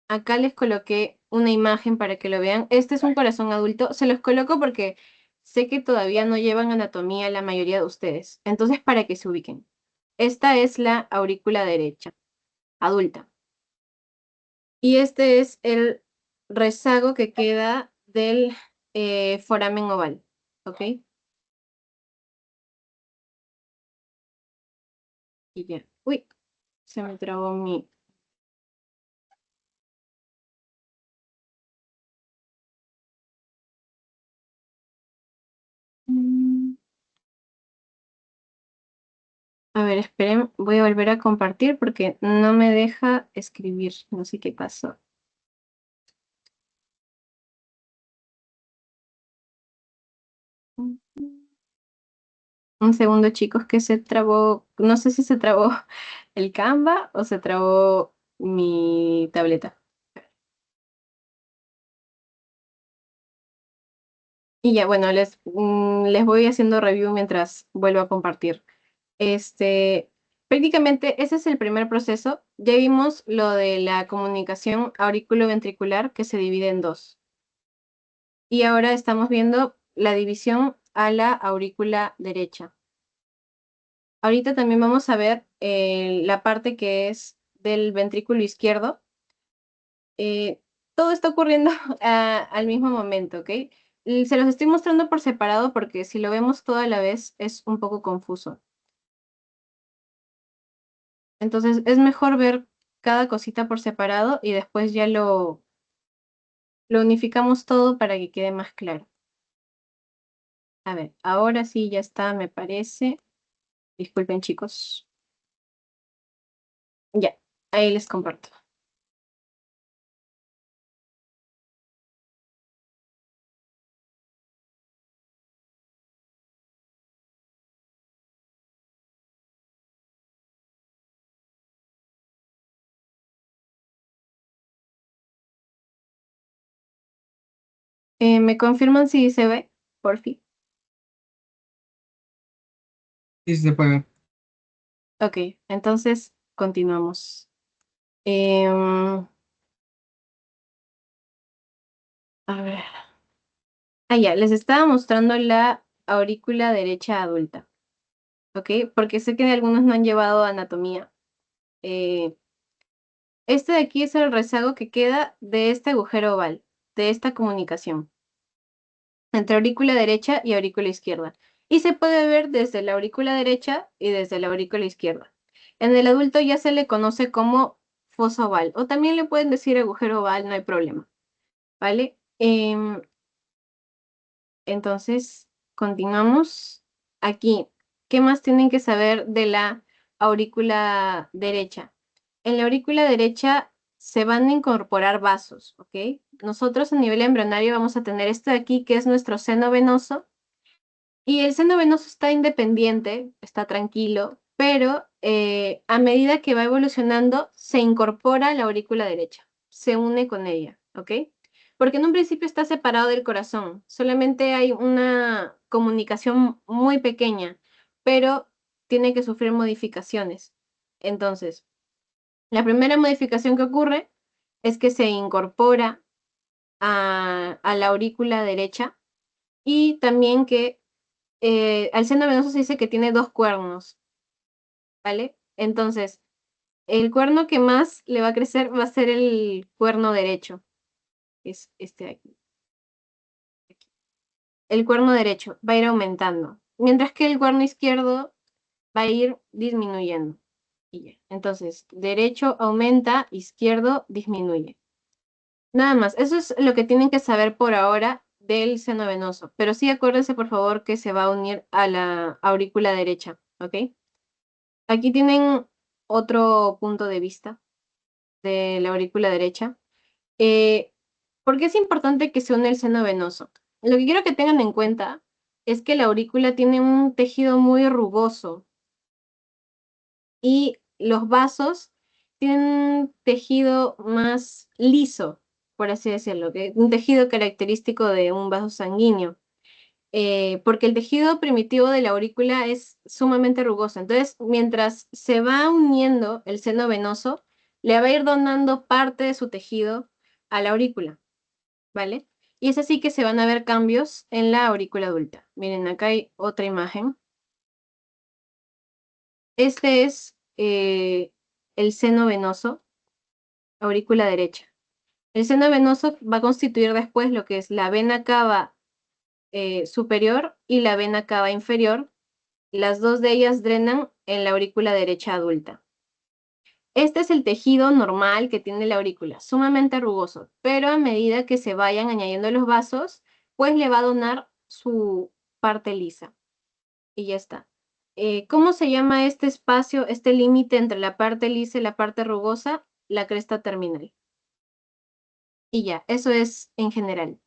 Acá les coloqué una imagen para que lo vean. Este es un corazón adulto. Se los coloco porque sé que todavía no llevan anatomía la mayoría de ustedes. Entonces, para que se ubiquen. Esta es la aurícula derecha, adulta. Y este es el rezago que queda del foramen oval. ¿Ok? Y ya. Uy, se me trabó mi... Mm. A ver, esperen, voy a volver a compartir porque no me deja escribir. No sé qué pasó. Un segundo, chicos, que se trabó, no sé si se trabó el Canva o se trabó mi tableta. Y ya, bueno, les voy haciendo review mientras vuelvo a compartir. Prácticamente ese es el primer proceso. Ya vimos lo de la comunicación auriculoventricular que se divide en dos. Y ahora estamos viendo la división a la aurícula derecha. Ahorita también vamos a ver la parte que es del ventrículo izquierdo. Todo está ocurriendo al mismo momento, ¿ok? Y se los estoy mostrando por separado porque si lo vemos todo a la vez es un poco confuso. Entonces es mejor ver cada cosita por separado y después ya lo unificamos todo para que quede más claro. A ver, ahora sí ya está, me parece. Disculpen, chicos. Ya, ahí les comparto. ¿Me confirman si se ve? Por fin. Sí, se puede. Ok, entonces continuamos. Em, a ver. Ah, ya, les estaba mostrando la aurícula derecha adulta, ¿ok? Porque sé que algunos no han llevado anatomía. Este de aquí es el rezago que queda de este agujero oval, de esta comunicación entre aurícula derecha y aurícula izquierda. Y se puede ver desde la aurícula derecha y desde la aurícula izquierda. En el adulto ya se le conoce como fosa oval, o también le pueden decir agujero oval, no hay problema, ¿vale? Entonces, continuamos aquí. ¿Qué más tienen que saber de la aurícula derecha? En la aurícula derecha se van a incorporar vasos, ¿ok? Nosotros a nivel embrionario vamos a tener esto de aquí, que es nuestro seno venoso, y el seno venoso está independiente, está tranquilo, pero a medida que va evolucionando, se incorpora a la aurícula derecha, se une con ella, ¿ok? Porque en un principio está separado del corazón, solamente hay una comunicación muy pequeña, pero tiene que sufrir modificaciones. Entonces, la primera modificación que ocurre es que se incorpora a la aurícula derecha y también que al seno venoso se dice que tiene dos cuernos, ¿vale? Entonces, el cuerno que más le va a crecer va a ser el cuerno derecho, que es este de aquí. El cuerno derecho va a ir aumentando, mientras que el cuerno izquierdo va a ir disminuyendo. Y ya. Entonces, derecho aumenta, izquierdo disminuye. Nada más, eso es lo que tienen que saber por ahora del seno venoso, pero sí acuérdense por favor que se va a unir a la aurícula derecha, ¿ok? Aquí tienen otro punto de vista de la aurícula derecha. Eh, ¿Por qué es importante que se une el seno venoso? Lo que quiero que tengan en cuenta es que la aurícula tiene un tejido muy rugoso y los vasos tienen un tejido más liso, por así decirlo, que un tejido característico de un vaso sanguíneo. Porque el tejido primitivo de la aurícula es sumamente rugoso. Entonces, mientras se va uniendo el seno venoso, le va a ir donando parte de su tejido a la aurícula, ¿vale? Y es así que se van a ver cambios en la aurícula adulta. Miren, acá hay otra imagen. Este es el seno venoso, aurícula derecha. El seno venoso va a constituir después lo que es la vena cava superior y la vena cava inferior. Las dos de ellas drenan en la aurícula derecha adulta. Este es el tejido normal que tiene la aurícula, sumamente rugoso, pero a medida que se vayan añadiendo los vasos, pues le va a donar su parte lisa. Y ya está. ¿Cómo se llama este espacio, este límite entre la parte lisa y la parte rugosa? La cresta terminal. Y ya, eso es en general.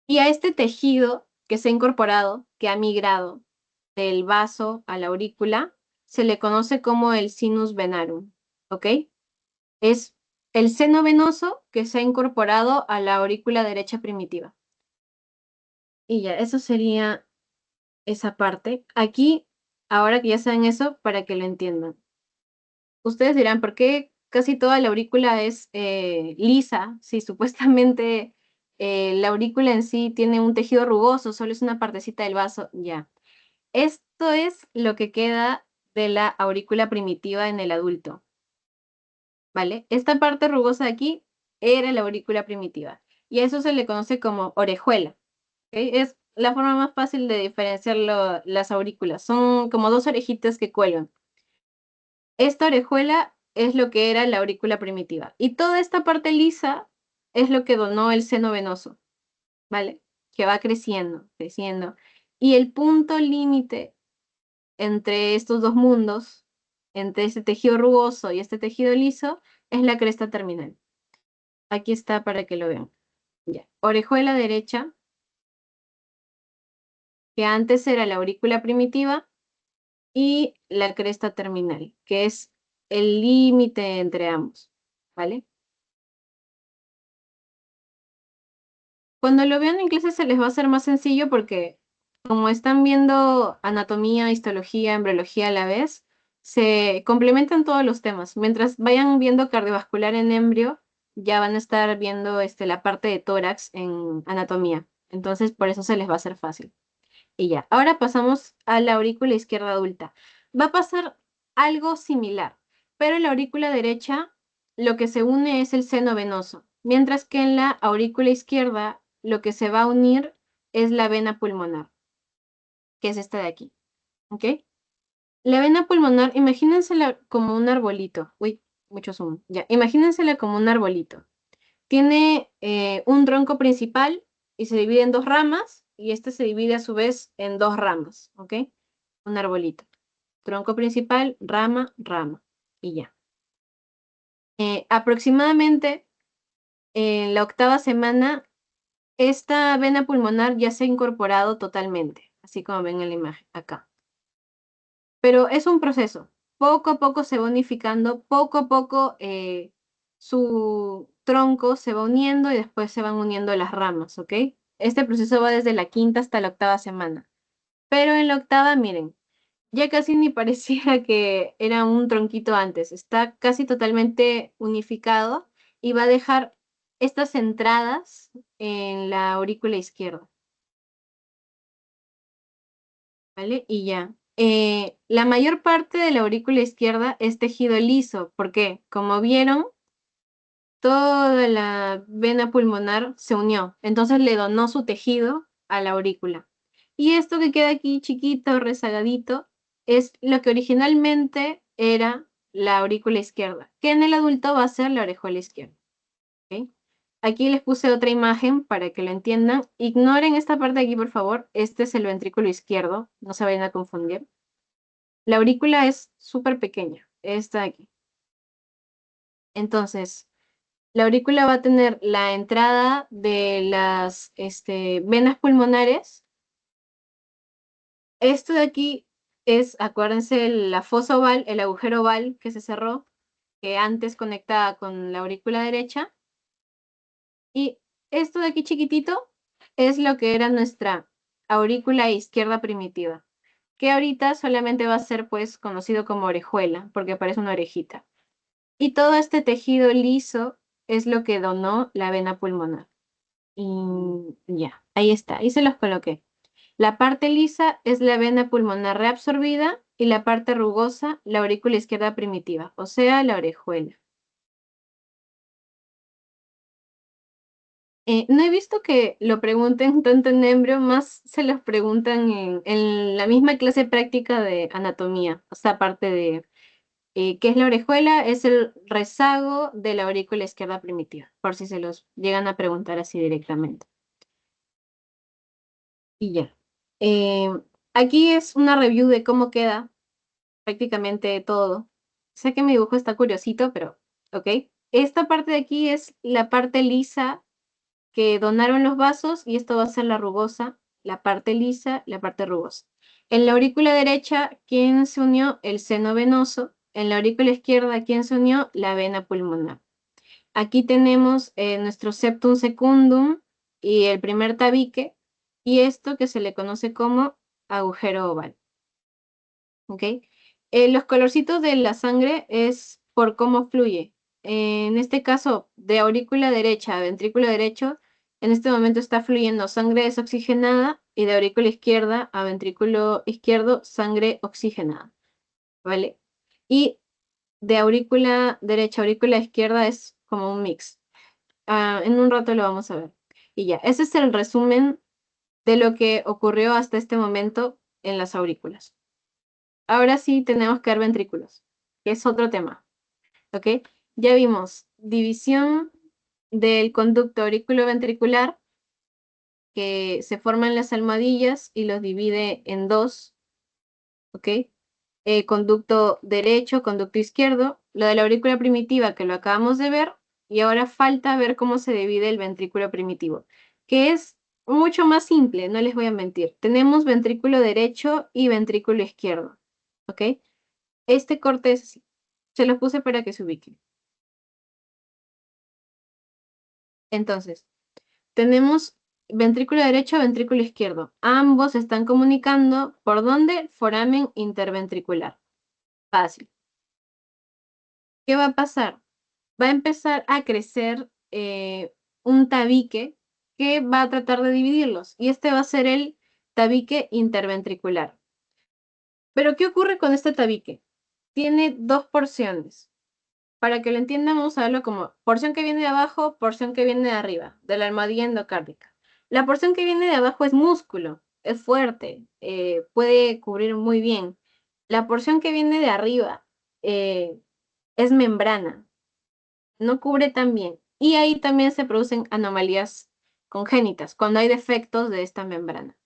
Y a este tejido que se ha incorporado, que ha migrado del vaso a la aurícula, se le conoce como el sinus venarum, ¿ok? Es el seno venoso que se ha incorporado a la aurícula derecha primitiva. Y ya, eso sería esa parte. Aquí, ahora que ya saben eso, para que lo entiendan. Ustedes dirán, ¿por qué casi toda la aurícula es lisa? Si supuestamente la aurícula en sí tiene un tejido rugoso, solo es una partecita del vaso, ya. Esto es lo que queda de la aurícula primitiva en el adulto, ¿vale? Esta parte rugosa de aquí era la aurícula primitiva y a eso se le conoce como orejuela, ¿ok? Es la forma más fácil de diferenciar las aurículas. Son como dos orejitas que cuelgan. Esta orejuela es lo que era la aurícula primitiva y toda esta parte lisa es lo que donó el seno venoso, ¿vale? Que va creciendo, creciendo. Y el punto límite entre estos dos mundos, entre este tejido rugoso y este tejido liso, es la cresta terminal. Aquí está para que lo vean. Ya. Orejuela derecha, que antes era la aurícula primitiva, y la cresta terminal, que es el límite entre ambos, ¿vale? Cuando lo vean en clase se les va a hacer más sencillo porque como están viendo anatomía, histología, embriología a la vez, se complementan todos los temas. Mientras vayan viendo cardiovascular en embrio, ya van a estar viendo la parte de tórax en anatomía. Entonces, por eso se les va a hacer fácil. Y ya, ahora pasamos a la aurícula izquierda adulta. Va a pasar algo similar, pero en la aurícula derecha lo que se une es el seno venoso, mientras que en la aurícula izquierda lo que se va a unir es la vena pulmonar, que es esta de aquí, ¿ok? La vena pulmonar, imagínensela como un arbolito. Uy, mucho zoom. Ya, imagínensela como un arbolito. Tiene un tronco principal y se divide en dos ramas y este se divide a su vez en dos ramas, ¿ok? Un arbolito. Tronco principal, rama, rama y ya. Aproximadamente en la octava semana, esta vena pulmonar ya se ha incorporado totalmente, así como ven en la imagen acá. Pero es un proceso. Poco a poco se va unificando, poco a poco su tronco se va uniendo y después se van uniendo las ramas, ¿ok? Este proceso va desde la quinta hasta la octava semana. Pero en la octava, miren, ya casi ni parecía que era un tronquito antes. Está casi totalmente unificado y va a dejar estas entradas en la aurícula izquierda, ¿vale? Y ya. La mayor parte de la aurícula izquierda es tejido liso, porque como vieron, toda la vena pulmonar se unió, entonces le donó su tejido a la aurícula. Y esto que queda aquí chiquito, rezagadito, es lo que originalmente era la aurícula izquierda, que en el adulto va a ser la orejuela izquierda. ¿Ok? Aquí les puse otra imagen para que lo entiendan. Ignoren esta parte de aquí, por favor. Este es el ventrículo izquierdo, no se vayan a confundir. La aurícula es súper pequeña, esta de aquí. Entonces, la aurícula va a tener la entrada de las venas pulmonares. Esto de aquí es, acuérdense, la fosa oval, el agujero oval que se cerró, que antes conectaba con la aurícula derecha. Y esto de aquí chiquitito es lo que era nuestra aurícula izquierda primitiva, que ahorita solamente va a ser pues conocido como orejuela, porque parece una orejita. Y todo este tejido liso es lo que donó la vena pulmonar. Y ya, ahí está, ahí se los coloqué. La parte lisa es la vena pulmonar reabsorbida y la parte rugosa, la aurícula izquierda primitiva, o sea, la orejuela. No he visto que lo pregunten tanto en embrio, más se los preguntan en la misma clase práctica de anatomía, o sea, aparte de ¿qué es la orejuela? Es el rezago de la aurícula izquierda primitiva, por si se los llegan a preguntar así directamente. Y ya. Eh, Aquí es una review de cómo queda prácticamente todo. Sé que mi dibujo está curiosito, pero ok. Esta parte de aquí es la parte lisa que donaron los vasos y esto va a ser la rugosa, la parte lisa, la parte rugosa. En la aurícula derecha, ¿quién se unió? El seno venoso. En la aurícula izquierda, ¿quién se unió? La vena pulmonar. Aquí tenemos nuestro septum secundum y el primer tabique y esto que se le conoce como agujero oval. ¿Ok? Los colorcitos de la sangre es por cómo fluye. En este caso, de aurícula derecha a ventrículo derecho, en este momento está fluyendo sangre desoxigenada y de aurícula izquierda a ventrículo izquierdo, sangre oxigenada. ¿Vale? Y de aurícula derecha a aurícula izquierda es como un mix. En un rato lo vamos a ver. Y ya, ese es el resumen de lo que ocurrió hasta este momento en las aurículas. Ahora sí tenemos que ver ventrículos, que es otro tema, ¿ok? Ya vimos división del conducto auriculoventricular que se forman las almohadillas y los divide en dos, ¿ok? Conducto derecho, conducto izquierdo, lo de la aurícula primitiva que lo acabamos de ver, y ahora falta ver cómo se divide el ventrículo primitivo, que es mucho más simple, no les voy a mentir. Tenemos ventrículo derecho y ventrículo izquierdo, ¿ok? Este corte es así. Se los puse para que se ubiquen. Entonces, tenemos ventrículo derecho, ventrículo izquierdo. Ambos están comunicando por dónde foramen interventricular. Fácil. ¿Qué va a pasar? Va a empezar a crecer un tabique que va a tratar de dividirlos. Y este va a ser el tabique interventricular. Pero, ¿qué ocurre con este tabique? Tiene dos porciones. Para que lo entiendan, vamos a verlo como porción que viene de abajo, porción que viene de arriba, de la almohadilla endocárdica. La porción que viene de abajo es músculo, es fuerte, puede cubrir muy bien. La porción que viene de arriba es membrana, no cubre tan bien. Y ahí también se producen anomalías congénitas, cuando hay defectos de esta membrana.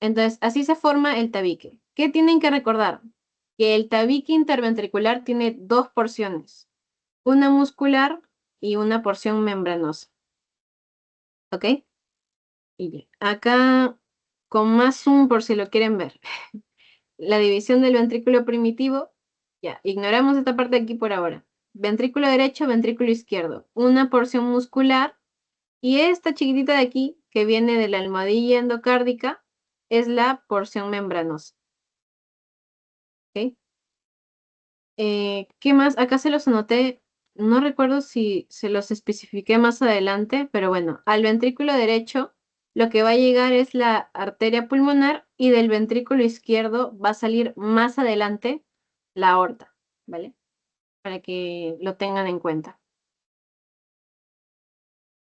Entonces, así se forma el tabique. ¿Qué tienen que recordar? Que el tabique interventricular tiene dos porciones, una muscular y una porción membranosa. ¿Ok? Y ya. Acá, con más zoom por si lo quieren ver. La división del ventrículo primitivo, ya, ignoramos esta parte de aquí por ahora. Ventrículo derecho, ventrículo izquierdo. Una porción muscular y esta chiquitita de aquí, que viene de la almohadilla endocárdica, es la porción membranosa. ¿Ok? ¿Qué más? Acá se los anoté, no recuerdo si se los especifiqué más adelante, pero bueno, al ventrículo derecho lo que va a llegar es la arteria pulmonar y del ventrículo izquierdo va a salir más adelante la aorta, ¿vale? Para que lo tengan en cuenta.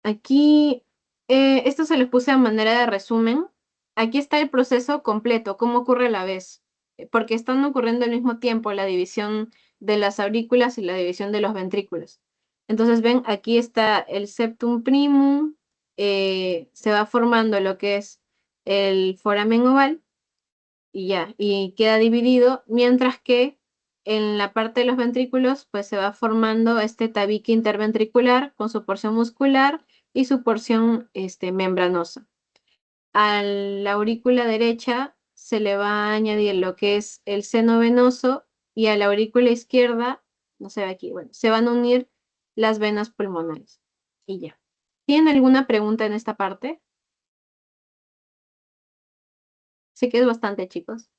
Aquí, esto se los puse a manera de resumen. Aquí está el proceso completo, cómo ocurre a la vez, porque están ocurriendo al mismo tiempo la división de las aurículas y la división de los ventrículos. Entonces, ven, aquí está el septum primum, se va formando lo que es el foramen oval y ya, y queda dividido, mientras que en la parte de los ventrículos, pues se va formando este tabique interventricular con su porción muscular y su porción membranosa. A la aurícula derecha se le va a añadir lo que es el seno venoso y a la aurícula izquierda, no se ve aquí, bueno, se van a unir las venas pulmonares. Y ya. ¿Tienen alguna pregunta en esta parte? Sé que es bastante, chicos,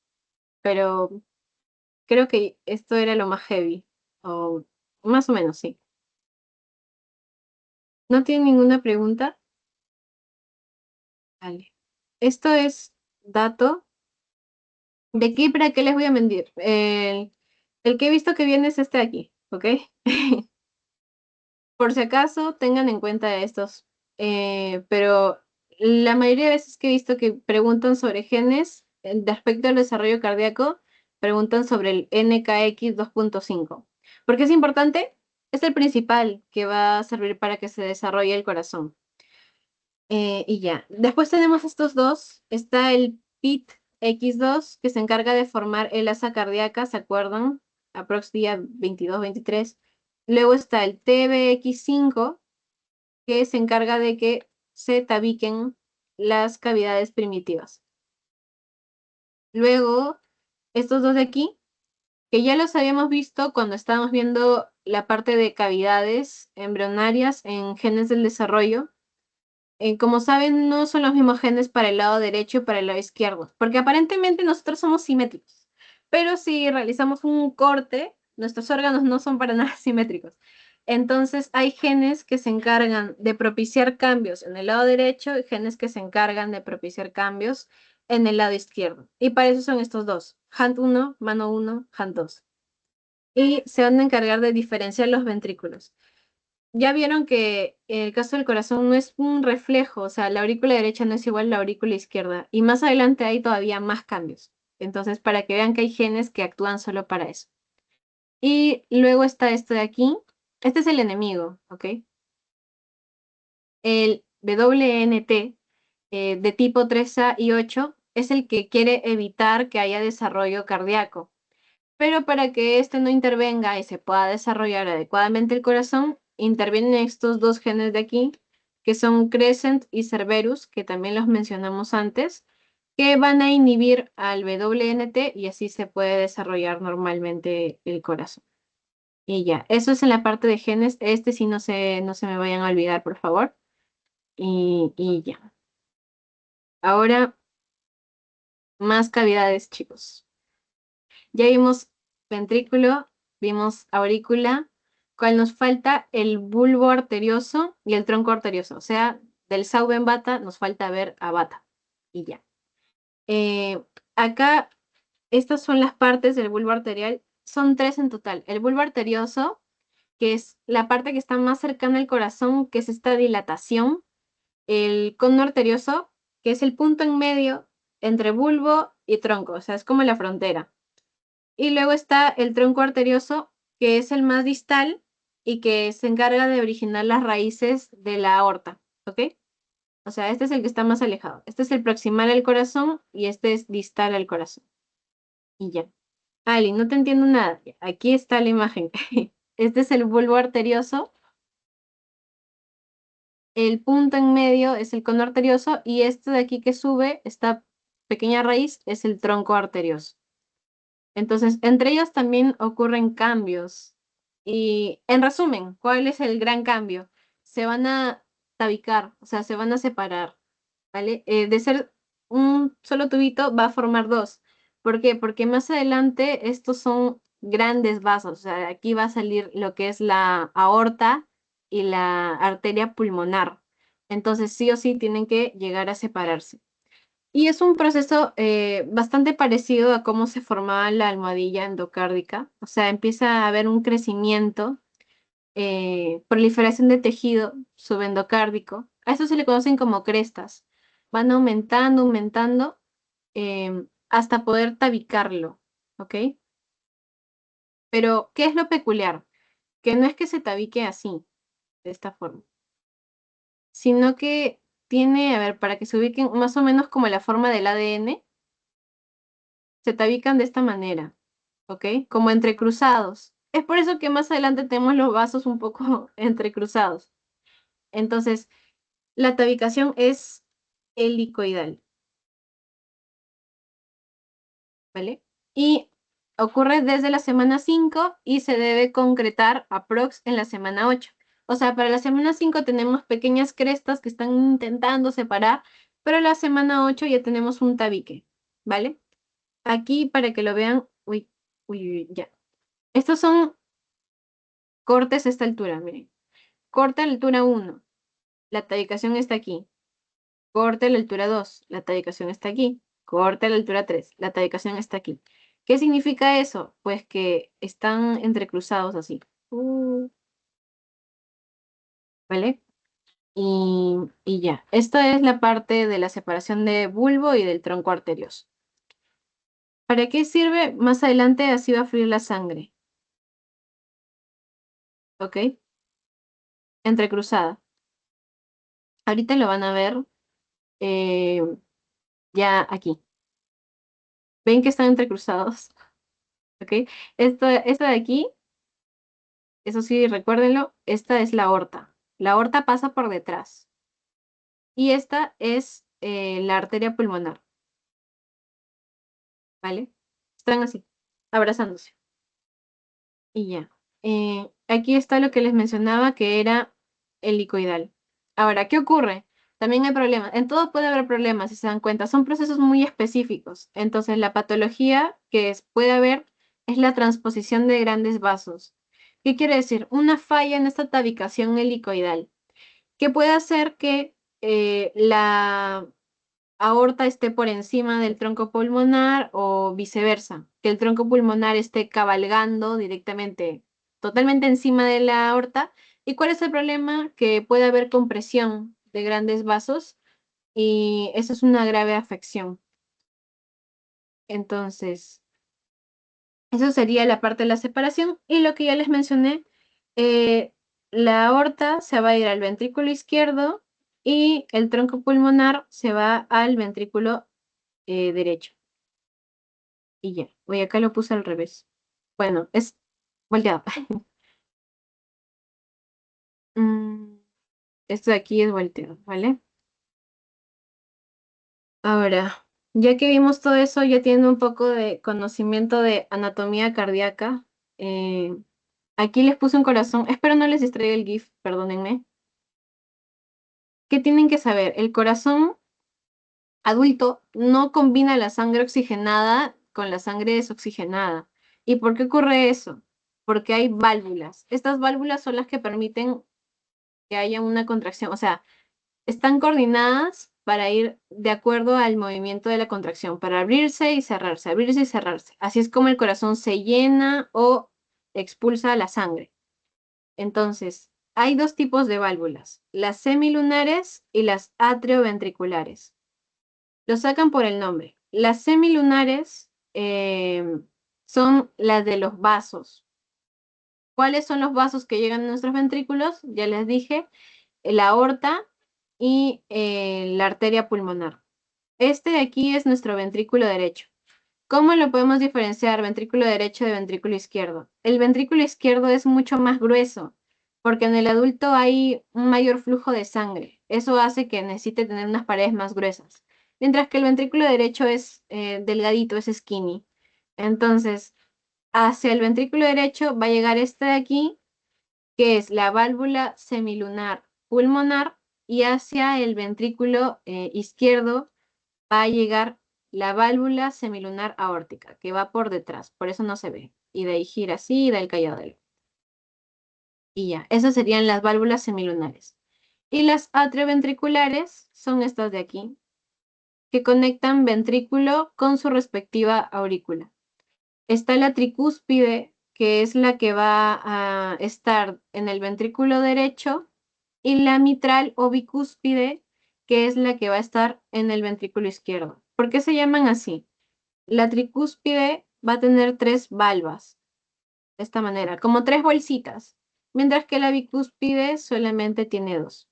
pero creo que esto era lo más heavy, o más o menos, sí. ¿No tienen ninguna pregunta? Vale. Esto es dato. ¿De aquí para qué les voy a mentir? El que he visto que viene es este de aquí, ¿ok? Por si acaso, tengan en cuenta estos. Pero la mayoría de veces que he visto que preguntan sobre genes, de aspecto del desarrollo cardíaco, preguntan sobre el NKX 2.5. ¿Por qué es importante? Es el principal que va a servir para que se desarrolle el corazón. Y ya. Después tenemos estos dos. Está el PIT-X2, que se encarga de formar el asa cardíaca, ¿se acuerdan? Aprox día 22, 23. Luego está el TBX5, que se encarga de que se tabiquen las cavidades primitivas. Luego, estos dos de aquí, que ya los habíamos visto cuando estábamos viendo la parte de cavidades embrionarias en genes del desarrollo. Como saben, no son los mismos genes para el lado derecho y para el lado izquierdo, porque aparentemente nosotros somos simétricos, pero si realizamos un corte, nuestros órganos no son para nada simétricos. Entonces hay genes que se encargan de propiciar cambios en el lado derecho y genes que se encargan de propiciar cambios en el lado izquierdo. Y para eso son estos dos, HANT1, mano 1, HANT2. Y se van a encargar de diferenciar los ventrículos. Ya vieron que el caso del corazón no es un reflejo, o sea, la aurícula derecha no es igual a la aurícula izquierda. Y más adelante hay todavía más cambios. Entonces, para que vean que hay genes que actúan solo para eso. Y luego está esto de aquí. Este es el enemigo, ¿ok? El WNT de tipo 3A y 8 es el que quiere evitar que haya desarrollo cardíaco. Pero para que este no intervenga y se pueda desarrollar adecuadamente el corazón, intervienen estos dos genes de aquí, que son Crescent y Cerberus, que también los mencionamos antes, que van a inhibir al WNT y así se puede desarrollar normalmente el corazón. Y ya, eso es en la parte de genes. Este sí no se me vayan a olvidar, por favor. Y ya. Ahora, más cavidades, chicos. Ya vimos ventrículo, vimos aurícula. ¿Cuál nos falta? El bulbo arterioso y el tronco arterioso. O sea, del Sauben bata nos falta ver a bata. Y ya. Acá, estas son las partes del bulbo arterial. Son 3 en total. El bulbo arterioso, que es la parte que está más cercana al corazón, que es esta dilatación. El cono arterioso, que es el punto en medio entre bulbo y tronco, o sea, es como la frontera. Y luego está el tronco arterioso, que es el más distal y que se encarga de originar las raíces de la aorta, ¿ok? O sea, este es el que está más alejado. Este es el proximal al corazón y este es distal al corazón. Y ya. Ali, no te entiendo nada. Aquí está la imagen. Este es el bulbo arterioso. El punto en medio es el cono arterioso y este de aquí que sube, esta pequeña raíz, es el tronco arterioso. Entonces, entre ellos también ocurren cambios. Y en resumen, ¿cuál es el gran cambio? Se van a tabicar, o sea, se van a separar, ¿vale? De ser un solo tubito va a formar dos. ¿Por qué? Porque más adelante estos son grandes vasos, o sea, aquí va a salir lo que es la aorta y la arteria pulmonar. Entonces, sí o sí tienen que llegar a separarse. Y es un proceso bastante parecido a cómo se formaba la almohadilla endocárdica. O sea, empieza a haber un crecimiento, proliferación de tejido subendocárdico. A eso se le conocen como crestas. Van aumentando, aumentando, hasta poder tabicarlo, ¿ok? Pero, ¿qué es lo peculiar? Que no es que se tabique así, de esta forma, sino que tiene, a ver, para que se ubiquen más o menos como la forma del ADN, se tabican de esta manera, ¿ok? Como entrecruzados. Es por eso que más adelante tenemos los vasos un poco entrecruzados. Entonces, la tabicación es helicoidal, ¿vale? Y ocurre desde la semana 5 y se debe concretar aprox en la semana 8. O sea, para la semana 5 tenemos pequeñas crestas que están intentando separar, pero en la semana 8 ya tenemos un tabique, ¿vale? Aquí para que lo vean, uy, uy, uy, ya. Estos son cortes a esta altura, miren. Corte a la altura 1, la tabicación está aquí. Corte a la altura 2, la tabicación está aquí. Corte a la altura 3, la tabicación está aquí. ¿Qué significa eso? Pues que están entrecruzados así. ¿Vale? Y ya. Esta es la parte de la separación de bulbo y del tronco arterioso. ¿Para qué sirve? Más adelante así va a fluir la sangre. ¿Ok? Entrecruzada. Ahorita lo van a ver eh, ya aquí. ¿Ven que están entrecruzados? ¿Ok? Esto de aquí, eso sí, recuérdenlo, esta es la aorta. La aorta pasa por detrás. Y esta es la arteria pulmonar, ¿vale? Están así, abrazándose. Y ya. Aquí está lo que les mencionaba, que era helicoidal. Ahora, ¿qué ocurre? También hay problemas. En todo puede haber problemas, si se dan cuenta. Son procesos muy específicos. Entonces, la patología puede haber es la transposición de grandes vasos. ¿Qué quiere decir? Una falla en esta tabicación helicoidal, que puede hacer que la aorta esté por encima del tronco pulmonar o viceversa, que el tronco pulmonar esté cabalgando directamente, totalmente encima de la aorta. ¿Y cuál es el problema? Que puede haber compresión de grandes vasos y eso es una grave afección. Entonces, eso sería la parte de la separación y lo que ya les mencioné, eh, la aorta se va a ir al ventrículo izquierdo y el tronco pulmonar se va al ventrículo derecho. Y ya, voy acá lo puse al revés. Bueno, es volteado. Mm, Esto de aquí es volteado, ¿vale? Ahora, ya que vimos todo eso, ya tienen un poco de conocimiento de anatomía cardíaca. eh, Aquí les puse un corazón. Espero no les distraiga el GIF, perdónenme. ¿Qué tienen que saber? El corazón adulto no combina la sangre oxigenada con la sangre desoxigenada. ¿Y por qué ocurre eso? Porque hay válvulas. Estas válvulas son las que permiten que haya una contracción, o sea, están coordinadas para ir de acuerdo al movimiento de la contracción, para abrirse y cerrarse, abrirse y cerrarse. Así es como el corazón se llena o expulsa la sangre. Entonces, hay dos tipos de válvulas, las semilunares y las atrioventriculares. Lo sacan por el nombre. Las semilunares son las de los vasos. ¿Cuáles son los vasos que llegan a nuestros ventrículos? Ya les dije, la aorta y la arteria pulmonar. Este de aquí es nuestro ventrículo derecho. ¿Cómo lo podemos diferenciar ventrículo derecho de ventrículo izquierdo? El ventrículo izquierdo es mucho más grueso, porque en el adulto hay un mayor flujo de sangre. Eso hace que necesite tener unas paredes más gruesas. Mientras que el ventrículo derecho es delgadito, es skinny. Entonces, hacia el ventrículo derecho va a llegar este de aquí, que es la válvula semilunar pulmonar, y hacia el ventrículo izquierdo va a llegar la válvula semilunar aórtica, que va por detrás, por eso no se ve. Y de ahí gira así y da el callado del. Y ya, esas serían las válvulas semilunares. Y las atrioventriculares son estas de aquí, que conectan ventrículo con su respectiva aurícula. Está la tricúspide, que es la que va a estar en el ventrículo derecho, y la mitral o bicúspide, que es la que va a estar en el ventrículo izquierdo. ¿Por qué se llaman así? La tricúspide va a tener tres valvas, de esta manera, como tres bolsitas, mientras que la bicúspide solamente tiene dos.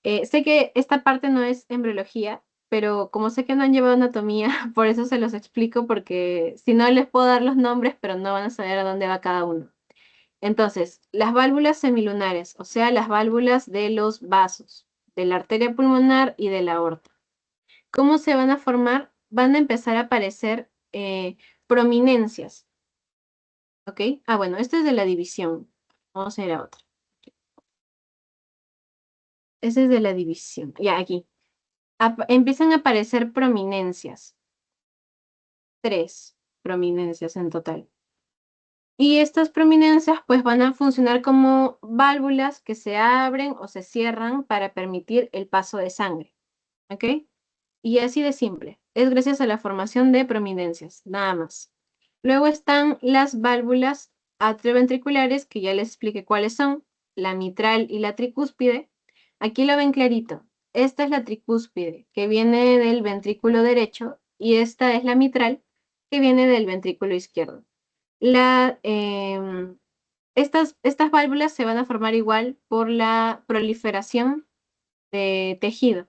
Sé que esta parte no es embriología, pero como sé que no han llevado anatomía, por eso se los explico, porque si no les puedo dar los nombres, pero no van a saber a dónde va cada uno. Entonces, las válvulas semilunares, o sea, las válvulas de los vasos, de la arteria pulmonar y de la aorta. ¿Cómo se van a formar? Van a empezar a aparecer prominencias, ¿ok? Ah, bueno, esto es de la división. Vamos a ir a otra. Ese es de la división. Ya, aquí. Empiezan a aparecer prominencias. 3 prominencias en total. Y estas prominencias pues van a funcionar como válvulas que se abren o se cierran para permitir el paso de sangre, ¿ok? Y así de simple. Es gracias a la formación de prominencias, nada más. Luego están las válvulas atrioventriculares, que ya les expliqué cuáles son, la mitral y la tricúspide. Aquí lo ven clarito. Esta es la tricúspide, que viene del ventrículo derecho, y esta es la mitral, que viene del ventrículo izquierdo. Estas válvulas se van a formar igual por la proliferación de tejido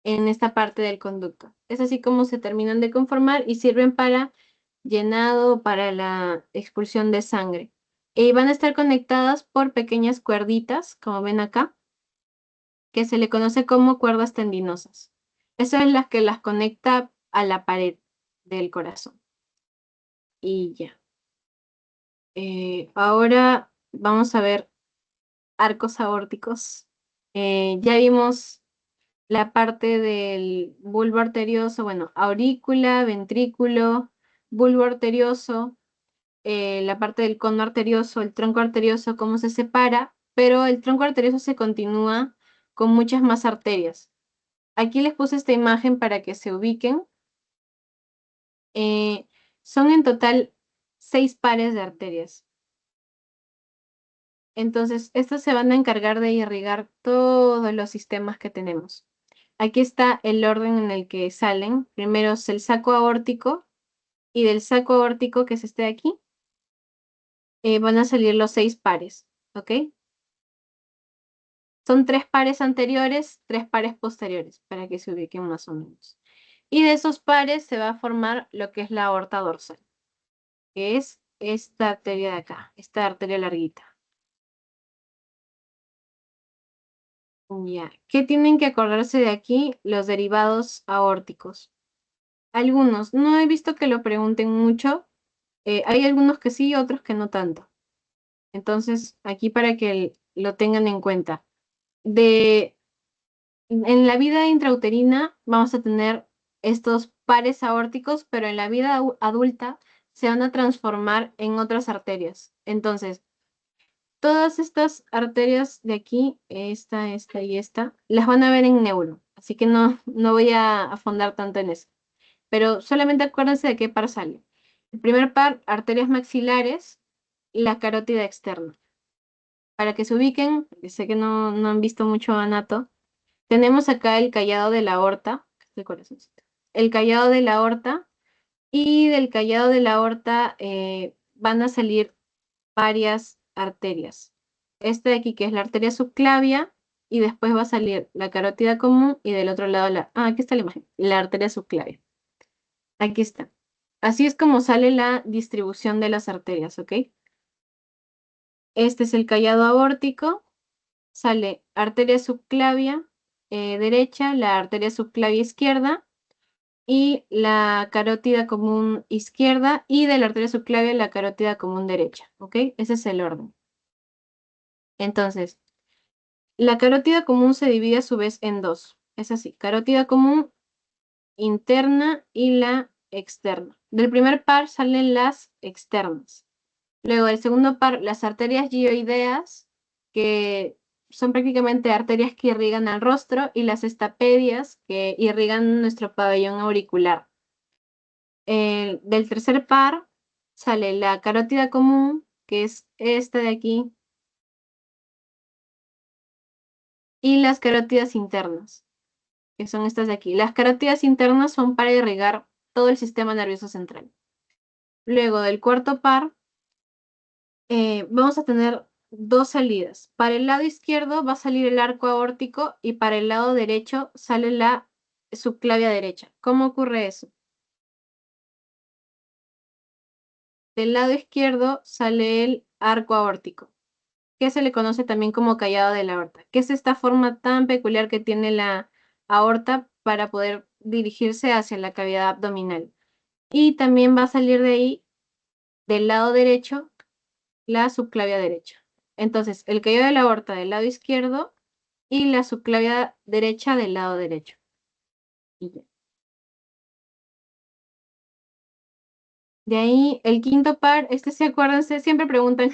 en esta parte del conducto. Es así como se terminan de conformar y sirven para llenado, para la expulsión de sangre. Y van a estar conectadas por pequeñas cuerditas, como ven acá, que se le conoce como cuerdas tendinosas. Esas son las que las conecta a la pared del corazón. Y ya. Ahora vamos a ver arcos aórticos. Ya vimos la parte del bulbo arterioso, bueno, aurícula, ventrículo, bulbo arterioso, la parte del cono arterioso, el tronco arterioso, cómo se separa, pero el tronco arterioso se continúa con muchas más arterias. Aquí les puse esta imagen para que se ubiquen. Eh, Son en total 6 pares de arterias. Entonces, estas se van a encargar de irrigar todos los sistemas que tenemos. Aquí está el orden en el que salen. Primero es el saco aórtico, y del saco aórtico, que es este de aquí, van a salir los 6 pares, ¿ok? Son 3 pares anteriores, 3 pares posteriores, para que se ubiquen más o menos. Y de esos pares se va a formar lo que es la aorta dorsal, que es esta arteria de acá, esta arteria larguita. Ya. ¿Qué tienen que acordarse de aquí? Los derivados aórticos. Algunos, no he visto que lo pregunten mucho. Hay algunos que sí, otros que no tanto. Entonces, aquí para que lo tengan en cuenta. En la vida intrauterina vamos a tener estos pares aórticos, pero en la vida adulta se van a transformar en otras arterias. Entonces, todas estas arterias de aquí, esta y esta, las van a ver en neuro. así que no voy a afondar tanto en eso. Pero solamente acuérdense de qué par sale. El primer par, arterias maxilares, la carótida externa. Para que se ubiquen, porque sé que no han visto mucho anato, tenemos acá el callado de la aorta, el corazoncito, el callado de la aorta, y del callado de la aorta van a salir varias arterias. Esta de aquí, que es la arteria subclavia, y después va a salir la carótida común, y del otro lado aquí está la imagen, la arteria subclavia. Aquí está. Así es como sale la distribución de las arterias, ¿ok? Este es el callado aórtico, sale arteria subclavia derecha, la arteria subclavia izquierda y la carótida común izquierda, y de la arteria subclavia la carótida común derecha, ¿ok? Ese es el orden. Entonces, la carótida común se divide a su vez en dos. Es así, carótida común interna y la externa. Del primer par salen las externas. Luego, del segundo par, las arterias gioideas, que son prácticamente arterias que irrigan al rostro, y las estapedias, que irrigan nuestro pabellón auricular. Del tercer par sale la carótida común, que es esta de aquí, y las carótidas internas, que son estas de aquí. Las carótidas internas son para irrigar todo el sistema nervioso central. Luego, del cuarto par, vamos a tener dos salidas. Para el lado izquierdo va a salir el arco aórtico, y para el lado derecho sale la subclavia derecha. ¿Cómo ocurre eso? Del lado izquierdo sale el arco aórtico, que se le conoce también como callado de la aorta, que es esta forma tan peculiar que tiene la aorta para poder dirigirse hacia la cavidad abdominal. Y también va a salir de ahí, del lado derecho, la subclavia derecha. Entonces, el callado de la aorta del lado izquierdo y la subclavia derecha del lado derecho. Y ya. De ahí, el quinto par, sí, acuérdense, siempre preguntan,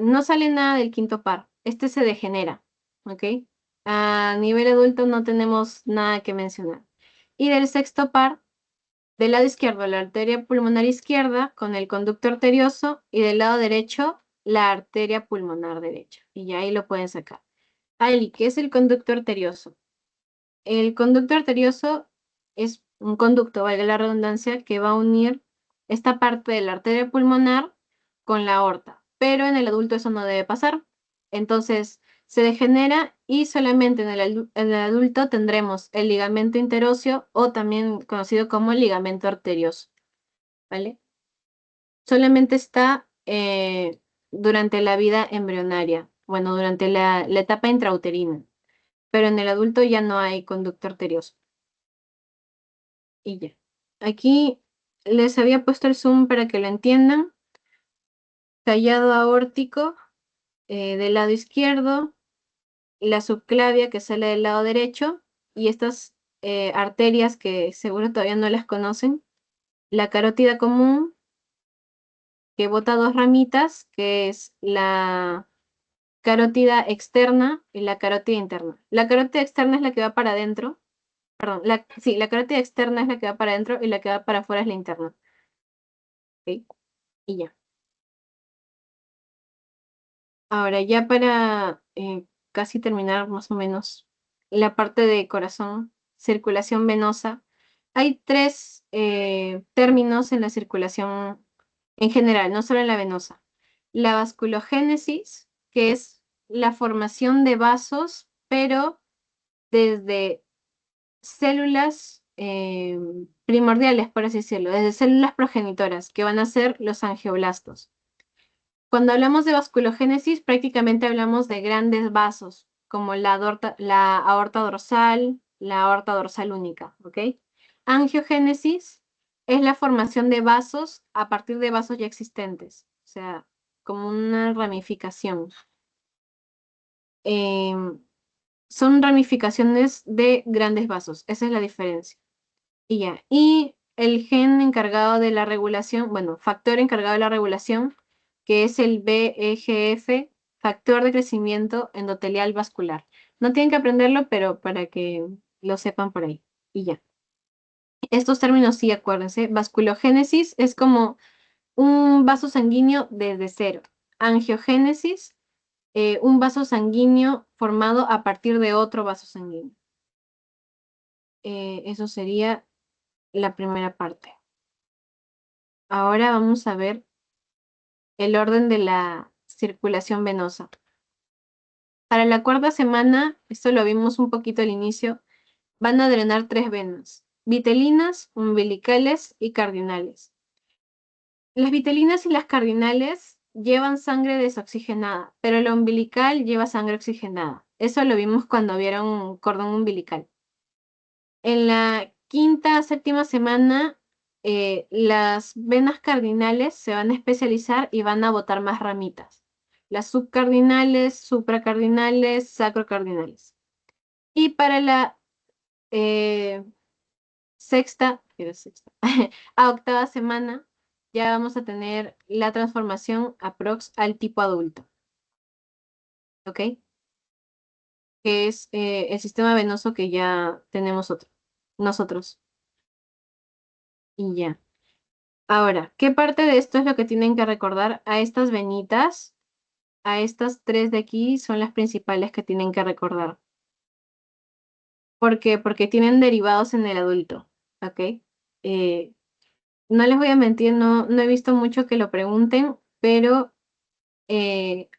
no sale nada del quinto par. Este se degenera, ¿ok? A nivel adulto no tenemos nada que mencionar. Y del sexto par, del lado izquierdo, la arteria pulmonar izquierda con el conducto arterioso, y del lado derecho, la arteria pulmonar derecha. Y ya ahí lo pueden sacar. Ahí, ¿qué es el conducto arterioso? El conducto arterioso es un conducto, valga la redundancia, que va a unir esta parte de la arteria pulmonar con la aorta, pero en el adulto eso no debe pasar. Entonces se degenera, y solamente en el adulto tendremos el ligamento interóseo, o también conocido como ligamento arterioso, ¿vale? Solamente está durante la vida embrionaria, bueno, durante la etapa intrauterina, pero en el adulto ya no hay conducto arterioso. Y ya. Aquí les había puesto el zoom para que lo entiendan. Callado aórtico del lado izquierdo, la subclavia que sale del lado derecho, y estas arterias que seguro todavía no las conocen. La carótida común, que bota dos ramitas, que es la carótida externa y la carótida interna. La carótida externa es la que va para adentro. Perdón, sí, la carótida externa es la que va para adentro, y la que va para afuera es la interna. ¿Ok? Y ya. Ahora, ya para casi terminar más o menos la parte de corazón, circulación venosa, hay tres términos en la circulación en general, no solo en la venosa. La vasculogénesis, que es la formación de vasos, pero desde células primordiales, por así decirlo, desde células progenitoras, que van a ser los angioblastos. Cuando hablamos de vasculogénesis, prácticamente hablamos de grandes vasos, como la aorta dorsal, la aorta dorsal única, ¿ok? Angiogénesis es la formación de vasos a partir de vasos ya existentes, o sea, como una ramificación. Em, Son ramificaciones de grandes vasos, esa es la diferencia. Y ya, y el gen encargado de la regulación, bueno, factor encargado de la regulación, que es el VEGF, factor de crecimiento endotelial vascular. No tienen que aprenderlo, pero para que lo sepan por ahí. Y ya. Estos términos sí, acuérdense. Vasculogénesis es como un vaso sanguíneo desde cero. Angiogénesis, un vaso sanguíneo formado a partir de otro vaso sanguíneo. Eso sería la primera parte. Ahora vamos a ver el orden de la circulación venosa. Para la cuarta semana, esto lo vimos un poquito al inicio, van a drenar 3 venas: vitelinas, umbilicales y cardinales. Las vitelinas y las cardinales llevan sangre desoxigenada, pero la umbilical lleva sangre oxigenada. Eso lo vimos cuando vieron cordón umbilical. En la quinta, séptima semana, las venas cardinales se van a especializar y van a botar más ramitas. Las subcardinales, supracardinales, sacrocardinales. Y para la eh, sexta, a octava semana, ya vamos a tener la transformación aprox al tipo adulto, ¿ok? Que es el sistema venoso que ya tenemos nosotros. Y ya. Ahora, ¿qué parte de esto es lo que tienen que recordar? A estas venitas, a estas 3 de aquí son las principales que tienen que recordar. ¿Por qué? Porque tienen derivados en el adulto, ¿ok? Eh, no les voy a mentir, no he visto mucho que lo pregunten, pero eh,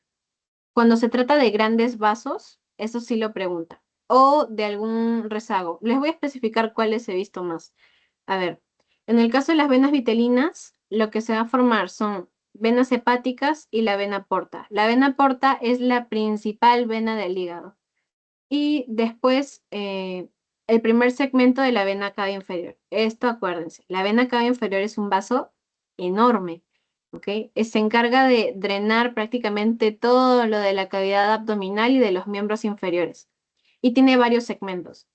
cuando se trata de grandes vasos, eso sí lo pregunta. O de algún rezago. Les voy a especificar cuáles he visto más. A ver, en el caso de las venas vitelinas, lo que se va a formar son venas hepáticas y la vena porta. La vena porta es la principal vena del hígado. Y después, el primer segmento de la vena cava inferior. Esto acuérdense, la vena cava inferior es un vaso enorme, ¿ok? Se encarga de drenar prácticamente todo lo de la cavidad abdominal y de los miembros inferiores. Y tiene varios segmentos.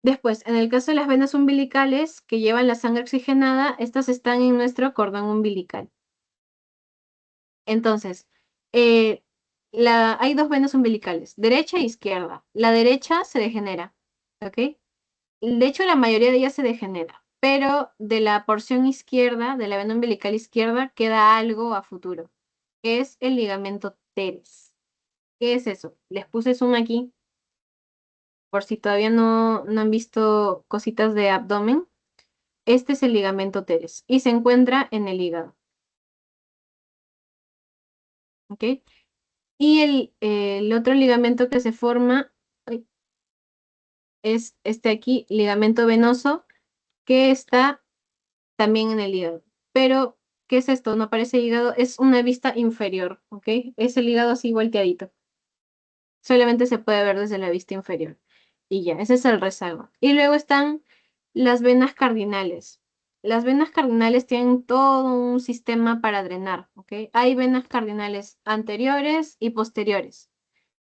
Después, en el caso de las venas umbilicales que llevan la sangre oxigenada, estas están en nuestro cordón umbilical. Entonces, eh, hay 2 venas umbilicales, derecha e izquierda. La derecha se degenera, ¿ok? De hecho, la mayoría de ellas se degenera, pero de la porción izquierda, de la vena umbilical izquierda, queda algo a futuro, que es el ligamento teres. ¿Qué es eso? Les puse zoom aquí, por si todavía no han visto cositas de abdomen. Este es el ligamento teres y se encuentra en el hígado, ¿ok? Y el otro ligamento que se forma, ay, es este aquí, ligamento venoso, que está también en el hígado. Pero, ¿qué es esto? No parece hígado, es una vista inferior, ¿ok? Es el hígado así volteadito. Solamente se puede ver desde la vista inferior. Y ya, ese es el rezago. Y luego están las venas cardinales. Las venas cardinales tienen todo un sistema para drenar, ¿ok? Hay venas cardinales anteriores y posteriores.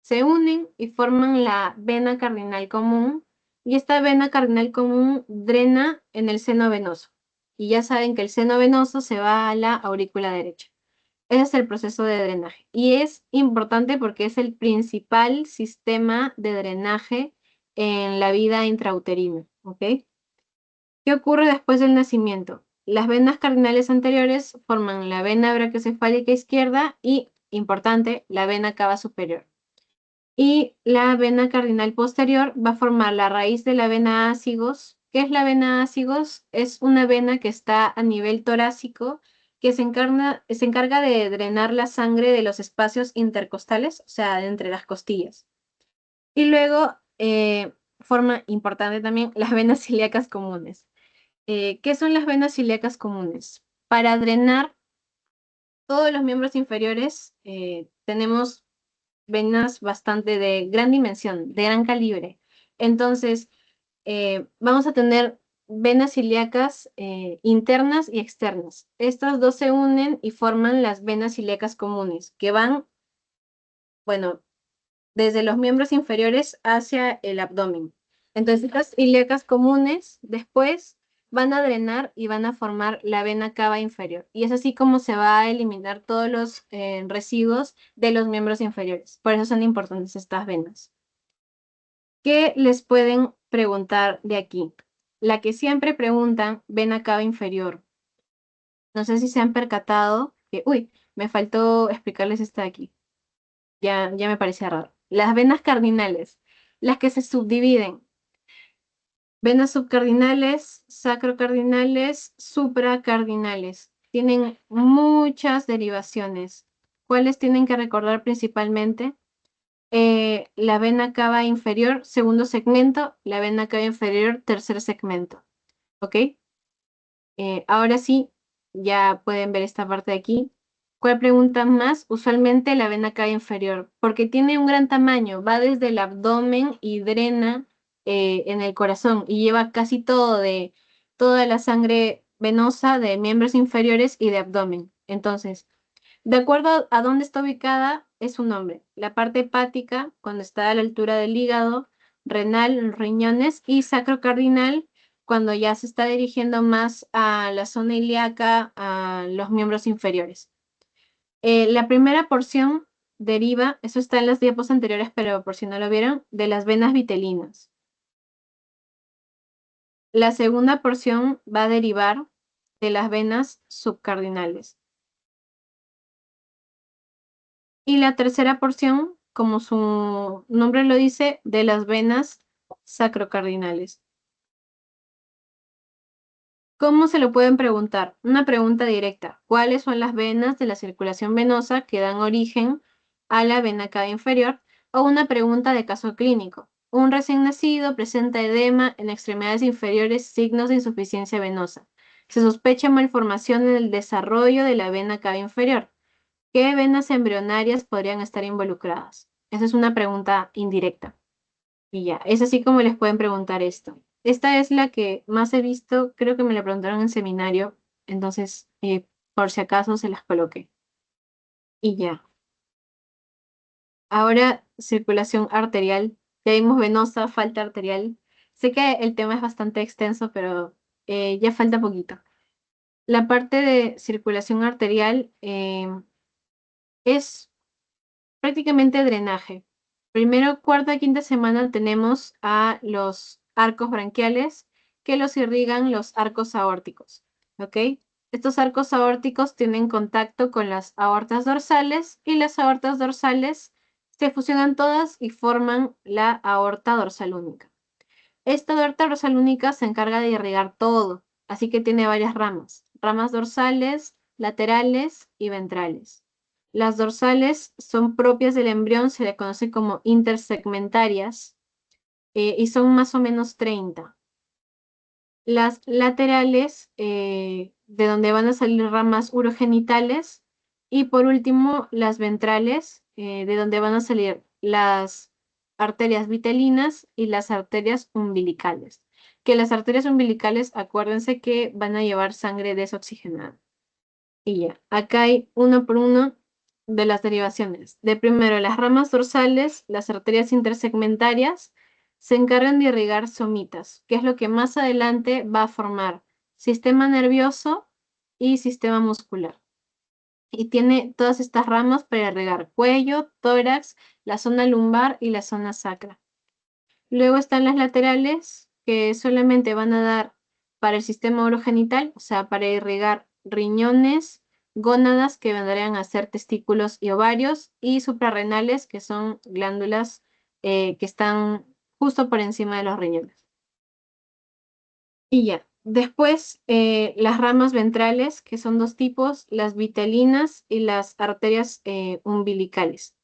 Se unen y forman la vena cardinal común, y esta vena cardinal común drena en el seno venoso. Y ya saben que el seno venoso se va a la aurícula derecha. Ese es el proceso de drenaje. Y es importante porque es el principal sistema de drenaje en la vida intrauterina, ¿ok? ¿Qué ocurre después del nacimiento? Las venas cardinales anteriores forman la vena brachiocefálica izquierda y, importante, la vena cava superior. Y la vena cardinal posterior va a formar la raíz de la vena ácigos. ¿Qué es la vena ácigos? Es una vena que está a nivel torácico, que se encarga de drenar la sangre de los espacios intercostales, o sea, de entre las costillas. Y luego forma importante también las venas ilíacas comunes. ¿Qué son las venas ilíacas comunes? Para drenar todos los miembros inferiores, tenemos venas bastante de gran dimensión, de gran calibre. Entonces, vamos a tener venas ilíacas internas y externas. Estas dos se unen y forman las venas ilíacas comunes, que van, bueno, desde los miembros inferiores hacia el abdomen. Entonces, estas ilíacas comunes después van a drenar y van a formar la vena cava inferior. Y es así como se va a eliminar todos los residuos de los miembros inferiores. Por eso son importantes estas venas. ¿Qué les pueden preguntar de aquí? La que siempre preguntan, vena cava inferior. No sé si se han percatado que, uy, me faltó explicarles esta de aquí. Ya me parecía raro. Las venas cardinales, las que se subdividen. Venas subcardinales, sacrocardinales, supracardinales. Tienen muchas derivaciones. ¿Cuáles tienen que recordar principalmente? La vena cava inferior, segundo segmento, la vena cava inferior, tercer segmento. ¿Ok? Ahora sí, ya pueden ver esta parte de aquí. ¿Cuál preguntan más? Usualmente la vena cava inferior, porque tiene un gran tamaño, va desde el abdomen y drena en el corazón y lleva casi todo de toda la sangre venosa de miembros inferiores y de abdomen. Entonces, de acuerdo a dónde está ubicada, es su nombre. La parte hepática, cuando está a la altura del hígado, renal, riñones, y sacrocardinal, cuando ya se está dirigiendo más a la zona ilíaca, a los miembros inferiores. La primera porción deriva, eso está en las diapos anteriores, pero por si no lo vieron, de las venas vitelinas. La segunda porción va a derivar de las venas subcardinales. Y la tercera porción, como su nombre lo dice, de las venas sacrocardinales. ¿Cómo se lo pueden preguntar? Una pregunta directa. ¿Cuáles son las venas de la circulación venosa que dan origen a la vena cava inferior? O una pregunta de caso clínico. Un recién nacido presenta edema en extremidades inferiores, signos de insuficiencia venosa. Se sospecha malformación en el desarrollo de la vena cava inferior. ¿Qué venas embrionarias podrían estar involucradas? Esa es una pregunta indirecta. Y ya, es así como les pueden preguntar esto. Esta es la que más he visto, creo que me la preguntaron en seminario, entonces por si acaso se las coloqué. Y ya. Ahora, circulación arterial. Ya vimos venosa, falta arterial. Sé que el tema es bastante extenso, pero ya falta poquito. La parte de circulación arterial es prácticamente drenaje. Primero, cuarta, quinta semana tenemos a los arcos branquiales que los irrigan los arcos aórticos, ¿ok? Estos arcos aórticos tienen contacto con las aortas dorsales y las aortas dorsales se fusionan todas y forman la aorta dorsal única. Esta aorta dorsal única se encarga de irrigar todo, así que tiene varias ramas, ramas dorsales, laterales y ventrales. Las dorsales son propias del embrión, se le conoce como intersegmentarias y son más o menos 30. Las laterales, de donde van a salir ramas urogenitales, y por último las ventrales, de donde van a salir las arterias vitelinas y las arterias umbilicales. Que las arterias umbilicales, acuérdense que van a llevar sangre desoxigenada. Y ya, acá hay uno por uno de las derivaciones. De primero, las ramas dorsales, las arterias intersegmentarias, se encargan de irrigar somitas, que es lo que más adelante va a formar sistema nervioso y sistema muscular. Y tiene todas estas ramas para irrigar cuello, tórax, la zona lumbar y la zona sacra. Luego están las laterales, que solamente van a dar para el sistema urogenital, o sea, para irrigar riñones, gónadas, que vendrían a ser testículos y ovarios, y suprarrenales, que son glándulas que están justo por encima de los riñones. Y ya. Después, las ramas ventrales, que son dos tipos, las vitelinas y las arterias umbilicales.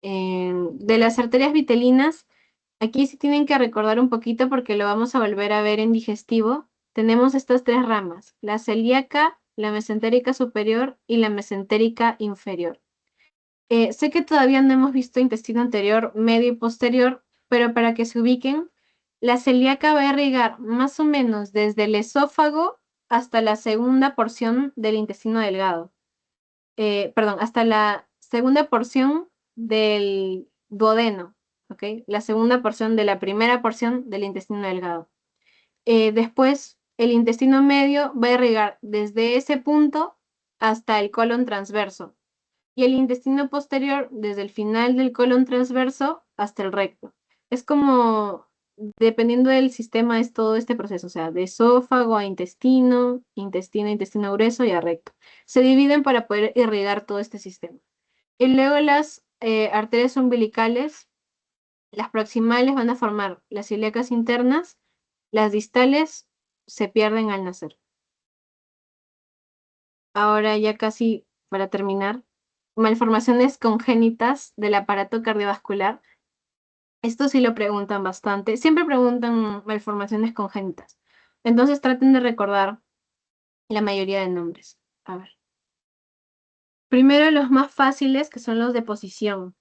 De las arterias vitelinas, aquí sí tienen que recordar un poquito porque lo vamos a volver a ver en digestivo. Tenemos estas tres ramas, la celíaca, la mesentérica superior y la mesentérica inferior. Sé que todavía no hemos visto intestino anterior, medio y posterior, pero para que se ubiquen, la celíaca va a irrigar más o menos desde el esófago hasta la segunda porción del intestino delgado. Perdón, hasta la segunda porción del duodeno, ¿ok? La segunda porción de la primera porción del intestino delgado. Después el intestino medio va a irrigar desde ese punto hasta el colon transverso y el intestino posterior desde el final del colon transverso hasta el recto. Es como, dependiendo del sistema, es todo este proceso, o sea, de esófago a intestino, intestino grueso y a recto. Se dividen para poder irrigar todo este sistema. Y luego las arterias umbilicales, las proximales van a formar las ilíacas internas, las distales se pierden al nacer. Ahora ya casi para terminar, malformaciones congénitas del aparato cardiovascular. Esto sí lo preguntan bastante. Siempre preguntan malformaciones congénitas. Entonces traten de recordar la mayoría de nombres. A ver. Primero los más fáciles, que son los de posición.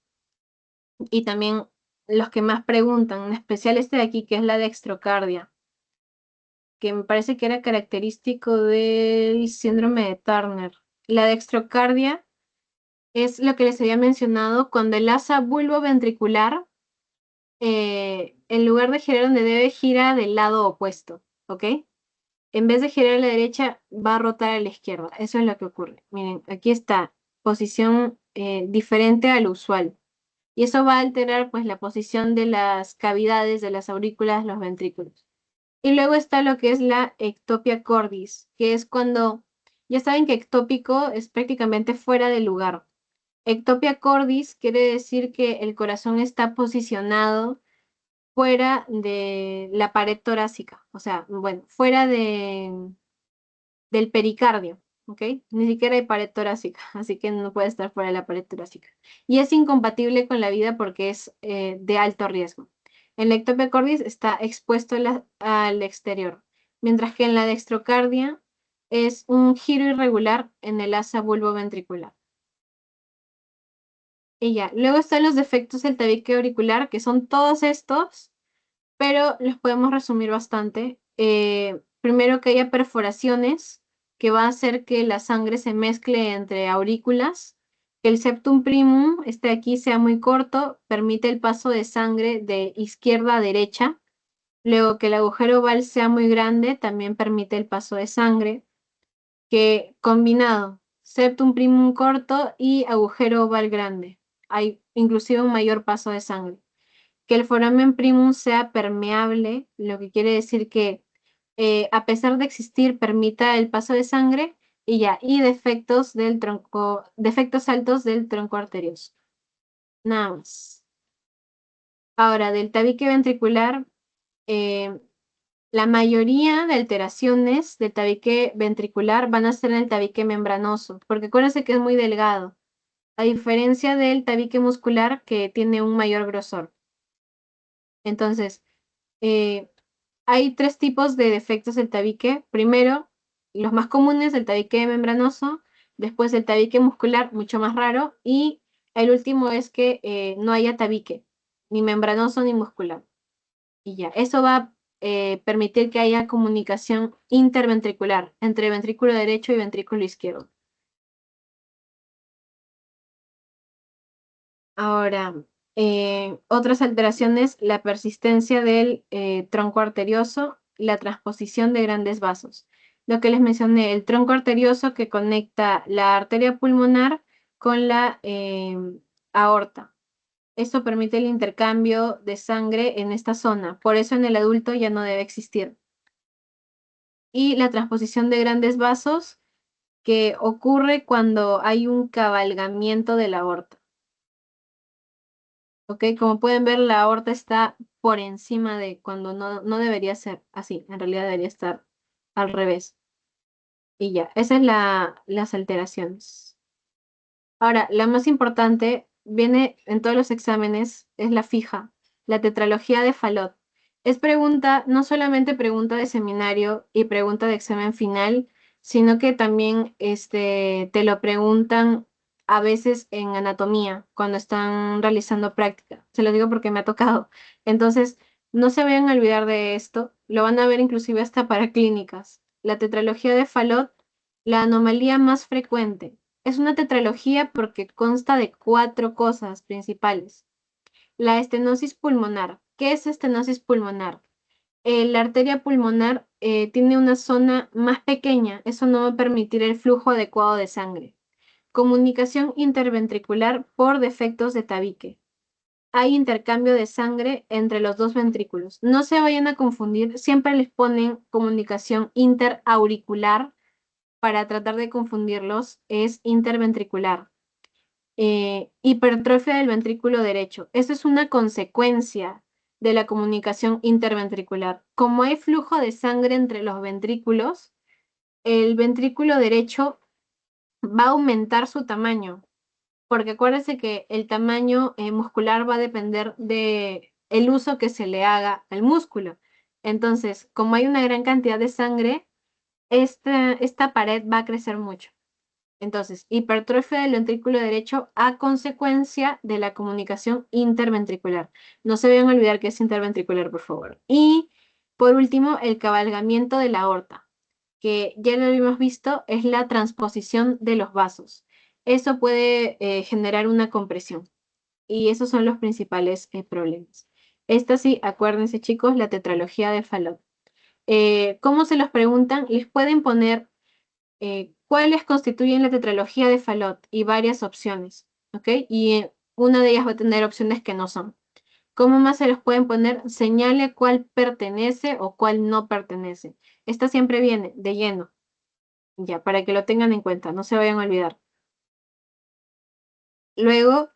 Y también los que más preguntan, en especial este de aquí, que es la dextrocardia, que me parece que era característico del síndrome de Turner. La dextrocardia es lo que les había mencionado cuando el asa bulboventricular, en lugar de girar donde debe, gira del lado opuesto, ¿ok? En vez de girar a la derecha, va a rotar a la izquierda. Eso es lo que ocurre. Miren, aquí está, posición diferente al usual. Y eso va a alterar pues la posición de las cavidades de las aurículas, los ventrículos. Y luego está lo que es la ectopia cordis, que es cuando, ya saben que ectópico es prácticamente fuera de lugar. Ectopia cordis quiere decir que el corazón está posicionado fuera de la pared torácica, o sea, bueno, fuera del pericardio, ¿ok? Ni siquiera hay pared torácica, así que no puede estar fuera de la pared torácica. Y es incompatible con la vida porque es de alto riesgo. En la ectopia cordis está expuesto al exterior, mientras que en la dextrocardia es un giro irregular en el asa bulboventricular. Y ya, luego están los defectos del tabique auricular, que son todos estos, pero los podemos resumir bastante. Primero que haya perforaciones, que va a hacer que la sangre se mezcle entre aurículas, que el septum primum, este de aquí, sea muy corto, permite el paso de sangre de izquierda a derecha. Luego que el agujero oval sea muy grande, también permite el paso de sangre. Que combinado, septum primum corto y agujero oval grande, hay inclusive un mayor paso de sangre. Que el foramen primum sea permeable, lo que quiere decir que a pesar de existir permita el paso de sangre y ya, y defectos del tronco, defectos altos del tronco arterioso. Nada más. Ahora, del tabique ventricular, eh, la mayoría de alteraciones del tabique ventricular van a ser en el tabique membranoso, porque acuérdense que es muy delgado, a diferencia del tabique muscular que tiene un mayor grosor. Entonces, eh, hay tres tipos de defectos del tabique. Primero, los más comunes, el tabique membranoso, después el tabique muscular, mucho más raro, y el último es que no haya tabique, ni membranoso ni muscular. Y ya, eso va a permitir que haya comunicación interventricular entre ventrículo derecho y ventrículo izquierdo. Ahora, otras alteraciones, la persistencia del tronco arterioso, la transposición de grandes vasos. Lo que les mencioné, el tronco arterioso que conecta la arteria pulmonar con la aorta. Esto permite el intercambio de sangre en esta zona, por eso en el adulto ya no debe existir. Y la transposición de grandes vasos que ocurre cuando hay un cabalgamiento de la aorta. ¿Ok? Como pueden ver, la aorta está por encima de cuando no debería ser así, en realidad debería estar al revés. Y ya, esas son las alteraciones. Ahora, la más importante viene en todos los exámenes, es la fija, la tetralogía de Fallot. Es pregunta, no solamente pregunta de seminario y pregunta de examen final, sino que también te lo preguntan a veces en anatomía, cuando están realizando práctica. Se lo digo porque me ha tocado. Entonces, no se vayan a olvidar de esto, lo van a ver inclusive hasta para clínicas. La tetralogía de Fallot, la anomalía más frecuente. Es una tetralogía porque consta de 4 cosas principales. La estenosis pulmonar. ¿Qué es estenosis pulmonar? la arteria pulmonar tiene una zona más pequeña, eso no va a permitir el flujo adecuado de sangre. Comunicación interventricular por defectos de tabique. Hay intercambio de sangre entre los dos ventrículos. No se vayan a confundir, siempre les ponen comunicación interauricular para tratar de confundirlos, es interventricular. Hipertrofia del ventrículo derecho. Eso es una consecuencia de la comunicación interventricular. Como hay flujo de sangre entre los ventrículos, el ventrículo derecho va a aumentar su tamaño, porque acuérdense que el tamaño muscular va a depender de el uso que se le haga al músculo. Entonces, como hay una gran cantidad de sangre, esta pared va a crecer mucho. Entonces, hipertrofia del ventrículo derecho a consecuencia de la comunicación interventricular. No se vayan a olvidar que es interventricular, por favor. Y por último, el cabalgamiento de la aorta, que ya lo habíamos visto, es la transposición de los vasos. Eso puede generar una compresión. Y esos son los principales problemas. Esta sí, acuérdense chicos, la tetralogía de Fallot. ¿Cómo se los preguntan? Les pueden poner cuáles constituyen la tetralogía de Fallot y varias opciones, ¿ok? Y una de ellas va a tener opciones que no son. ¿Cómo más se los pueden poner? Señale cuál pertenece o cuál no pertenece. Esta siempre viene de lleno, ya, para que lo tengan en cuenta, no se vayan a olvidar. Luego,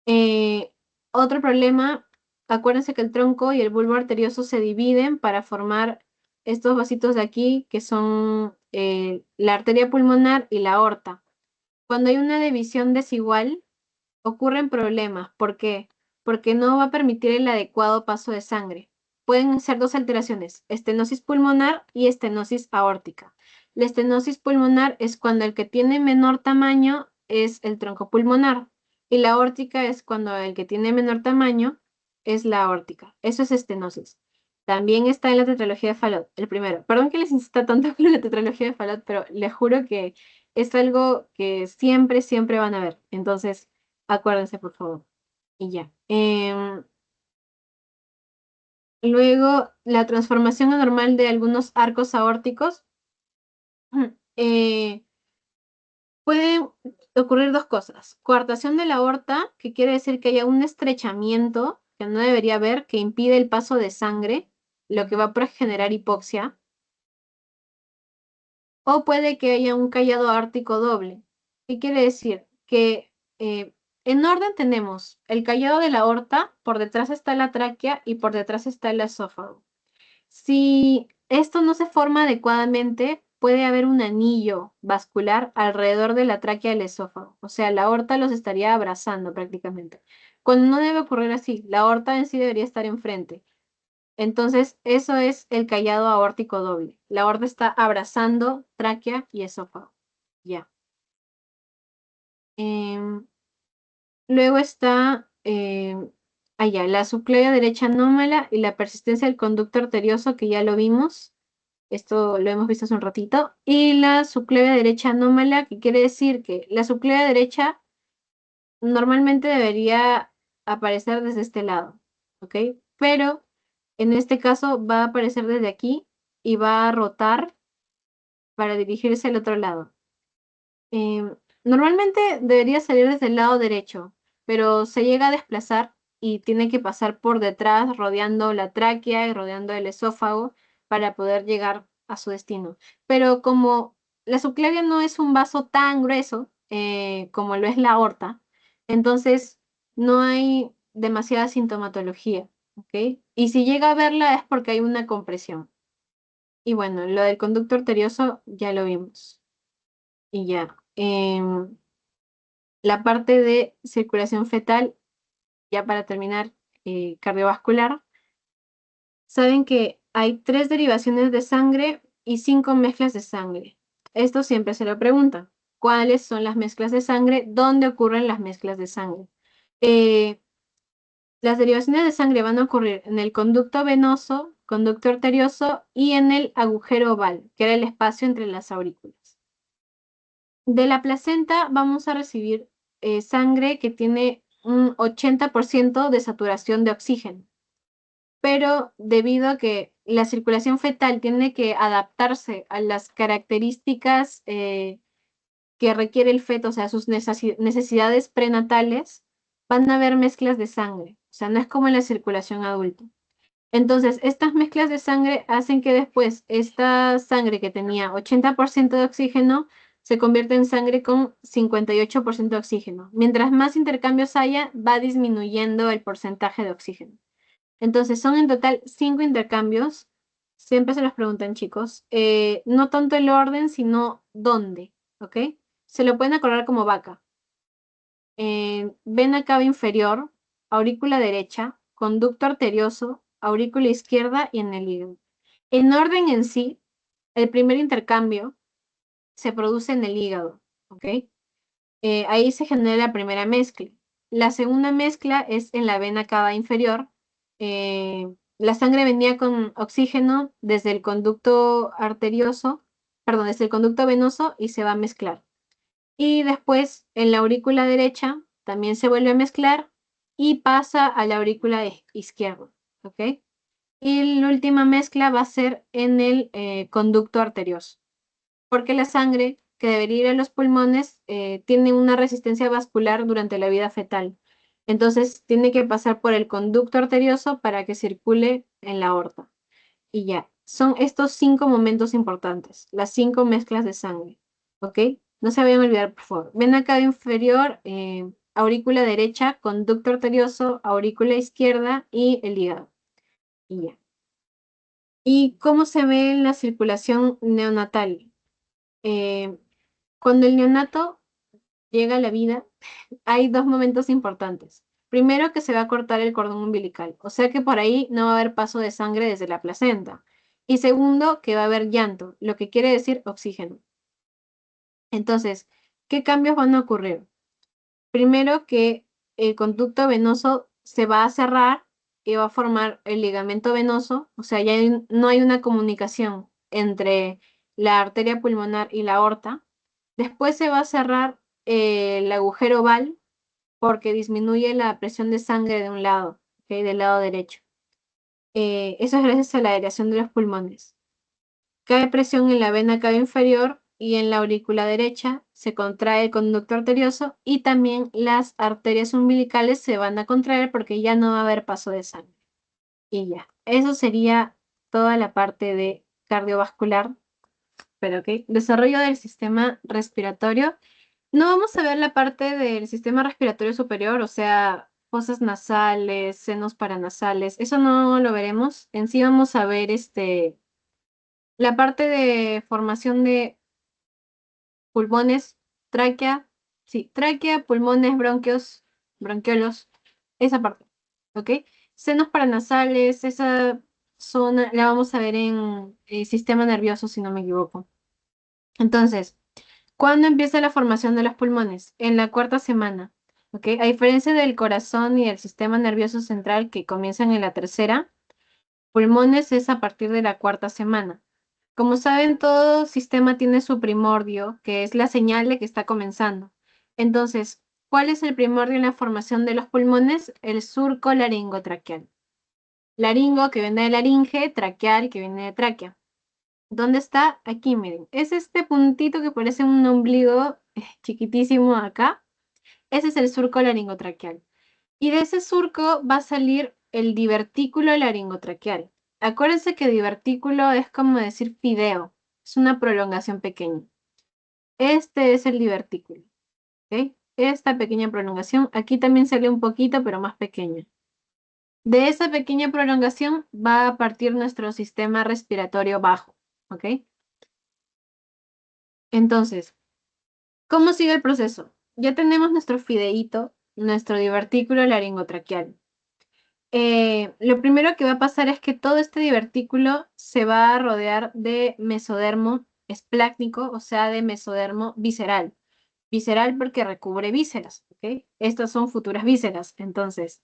eh, otro problema, acuérdense que el tronco y el bulbo arterioso se dividen para formar estos vasitos de aquí, que son la arteria pulmonar y la aorta. Cuando hay una división desigual, ocurren problemas. ¿Por qué? Porque no va a permitir el adecuado paso de sangre. Pueden ser dos alteraciones, estenosis pulmonar y estenosis aórtica. La estenosis pulmonar es cuando el que tiene menor tamaño es el tronco pulmonar y la aórtica es cuando el que tiene menor tamaño es la aórtica. Eso es estenosis. También está en la tetralogía de Fallot, el primero. Perdón que les insista tanto con la tetralogía de Fallot, pero les juro que es algo que siempre, siempre van a ver. Entonces, acuérdense, por favor. Y ya. Luego, la transformación anormal de algunos arcos aórticos. eh, pueden ocurrir dos cosas. Coartación de la aorta, que quiere decir que haya un estrechamiento que no debería haber, que impide el paso de sangre, lo que va a generar hipoxia. O puede que haya un callado aórtico doble. ¿Qué quiere decir? Que en orden tenemos el callado de la aorta, por detrás está la tráquea y por detrás está el esófago. Si esto no se forma adecuadamente, puede haber un anillo vascular alrededor de la tráquea del esófago. O sea, la aorta los estaría abrazando prácticamente. Cuando no debe ocurrir así, la aorta en sí debería estar enfrente. Entonces, eso es el callado aórtico doble. La aorta está abrazando tráquea y esófago. Ya. Em, luego está allá, la subclavia derecha anómala y la persistencia del conducto arterioso, que ya lo vimos. Esto lo hemos visto hace un ratito. Y la subclavia derecha anómala, que quiere decir que la subclavia derecha normalmente debería aparecer desde este lado, ¿ok? Pero en este caso va a aparecer desde aquí y va a rotar para dirigirse al otro lado. Normalmente debería salir desde el lado derecho, pero se llega a desplazar y tiene que pasar por detrás, rodeando la tráquea y rodeando el esófago para poder llegar a su destino. Pero como la subclavia no es un vaso tan grueso como lo es la aorta, entonces no hay demasiada sintomatología, ¿ok? Y si llega a verla es porque hay una compresión. Y bueno, lo del conducto arterioso ya lo vimos. Y ya. La parte de circulación fetal, ya para terminar, cardiovascular, saben que hay 3 derivaciones de sangre y 5 mezclas de sangre. Esto siempre se lo preguntan. ¿Cuáles son las mezclas de sangre? ¿Dónde ocurren las mezclas de sangre? Eh, las derivaciones de sangre van a ocurrir en el conducto venoso, conducto arterioso y en el agujero oval, que era el espacio entre las aurículas. De la placenta vamos a recibir sangre que tiene un 80% de saturación de oxígeno. pero debido a que la circulación fetal tiene que adaptarse a las características que requiere el feto, o sea, sus necesidades prenatales, van a haber mezclas de sangre. O sea, no es como en la circulación adulta. Entonces, estas mezclas de sangre hacen que después esta sangre que tenía 80% de oxígeno se convierta en sangre con 58% de oxígeno. Mientras más intercambios haya, va disminuyendo el porcentaje de oxígeno. Entonces, son en total 5 intercambios. Siempre se los preguntan, chicos. No tanto el orden, sino dónde, ¿ok? Se lo pueden acordar como vaca. Vena cava inferior, aurícula derecha, conducto arterioso, aurícula izquierda y en el hígado. En orden en sí, el primer intercambio se produce en el hígado, ¿ok? Ahí se genera la primera mezcla. La segunda mezcla es en la vena cava inferior. La sangre venía con oxígeno desde el conducto arterioso, perdón, desde el conducto venoso y se va a mezclar. Y después en la aurícula derecha también se vuelve a mezclar y pasa a la aurícula izquierda, ¿ok? Y la última mezcla va a ser en el conducto arterioso, porque la sangre que debería ir a los pulmones tiene una resistencia vascular durante la vida fetal. Entonces tiene que pasar por el conducto arterioso para que circule en la aorta. Y ya, son estos 5 momentos importantes, las 5 mezclas de sangre, ¿ok? No se vayan a olvidar, por favor. Vena cava inferior, aurícula derecha, conducto arterioso, aurícula izquierda y el hígado. Y ya. ¿Y cómo se ve en la circulación neonatal? Eh, Cuando el neonato llega a la vida, hay 2 momentos importantes. Primero, que se va a cortar el cordón umbilical, o sea que por ahí no va a haber paso de sangre desde la placenta. Y segundo, que va a haber llanto, lo que quiere decir oxígeno. Entonces, ¿qué cambios van a ocurrir? Primero, que el conducto venoso se va a cerrar y va a formar el ligamento venoso, o sea, no hay una comunicación entre la arteria pulmonar y la aorta. Después se va a cerrar el agujero oval porque disminuye la presión de sangre de un lado, ¿ok? Del lado derecho. Eso es gracias a la aireación de los pulmones. Cae presión en la vena cava inferior y en la aurícula derecha, se contrae el conducto arterioso y también las arterias umbilicales se van a contraer porque ya no va a haber paso de sangre. Y ya, eso sería toda la parte de cardiovascular, pero ok. Desarrollo del sistema respiratorio. No vamos a ver la parte del sistema respiratorio superior, o sea, fosas nasales, senos paranasales, eso no lo veremos. En sí vamos a ver la parte de formación de pulmones, tráquea, sí, tráquea, pulmones, bronquios, bronquiolos, esa parte, ¿ok? Senos paranasales, esa zona la vamos a ver en el sistema nervioso, si no me equivoco. Entonces, ¿cuándo empieza la formación de los pulmones? En la cuarta semana, ¿ok? A diferencia del corazón y del sistema nervioso central que comienzan en la tercera, pulmones es a partir de la cuarta semana. Como saben, todo sistema tiene su primordio, que es la señal de que está comenzando. Entonces, ¿cuál es el primordio en la formación de los pulmones? El surco laringotraqueal. Laringo, que viene de laringe, traqueal, que viene de tráquea. ¿Dónde está? Aquí, miren. Es este puntito que parece un ombligo chiquitísimo acá. Ese es el surco laringotraqueal. Y de ese surco va a salir el divertículo laringotraqueal. Acuérdense que divertículo es como decir fideo. Es una prolongación pequeña. Este es el divertículo. ¿Ok? Esta pequeña prolongación. Aquí también sale un poquito, pero más pequeña. De esa pequeña prolongación va a partir nuestro sistema respiratorio bajo. ¿Ok? Entonces, ¿cómo sigue el proceso? Ya tenemos nuestro fideíto, nuestro divertículo laringotraqueal. Lo primero que va a pasar es que todo este divertículo se va a rodear de mesodermo esplácnico, o sea, de mesodermo visceral. Visceral porque recubre vísceras, ¿ok? Estas son futuras vísceras. Entonces,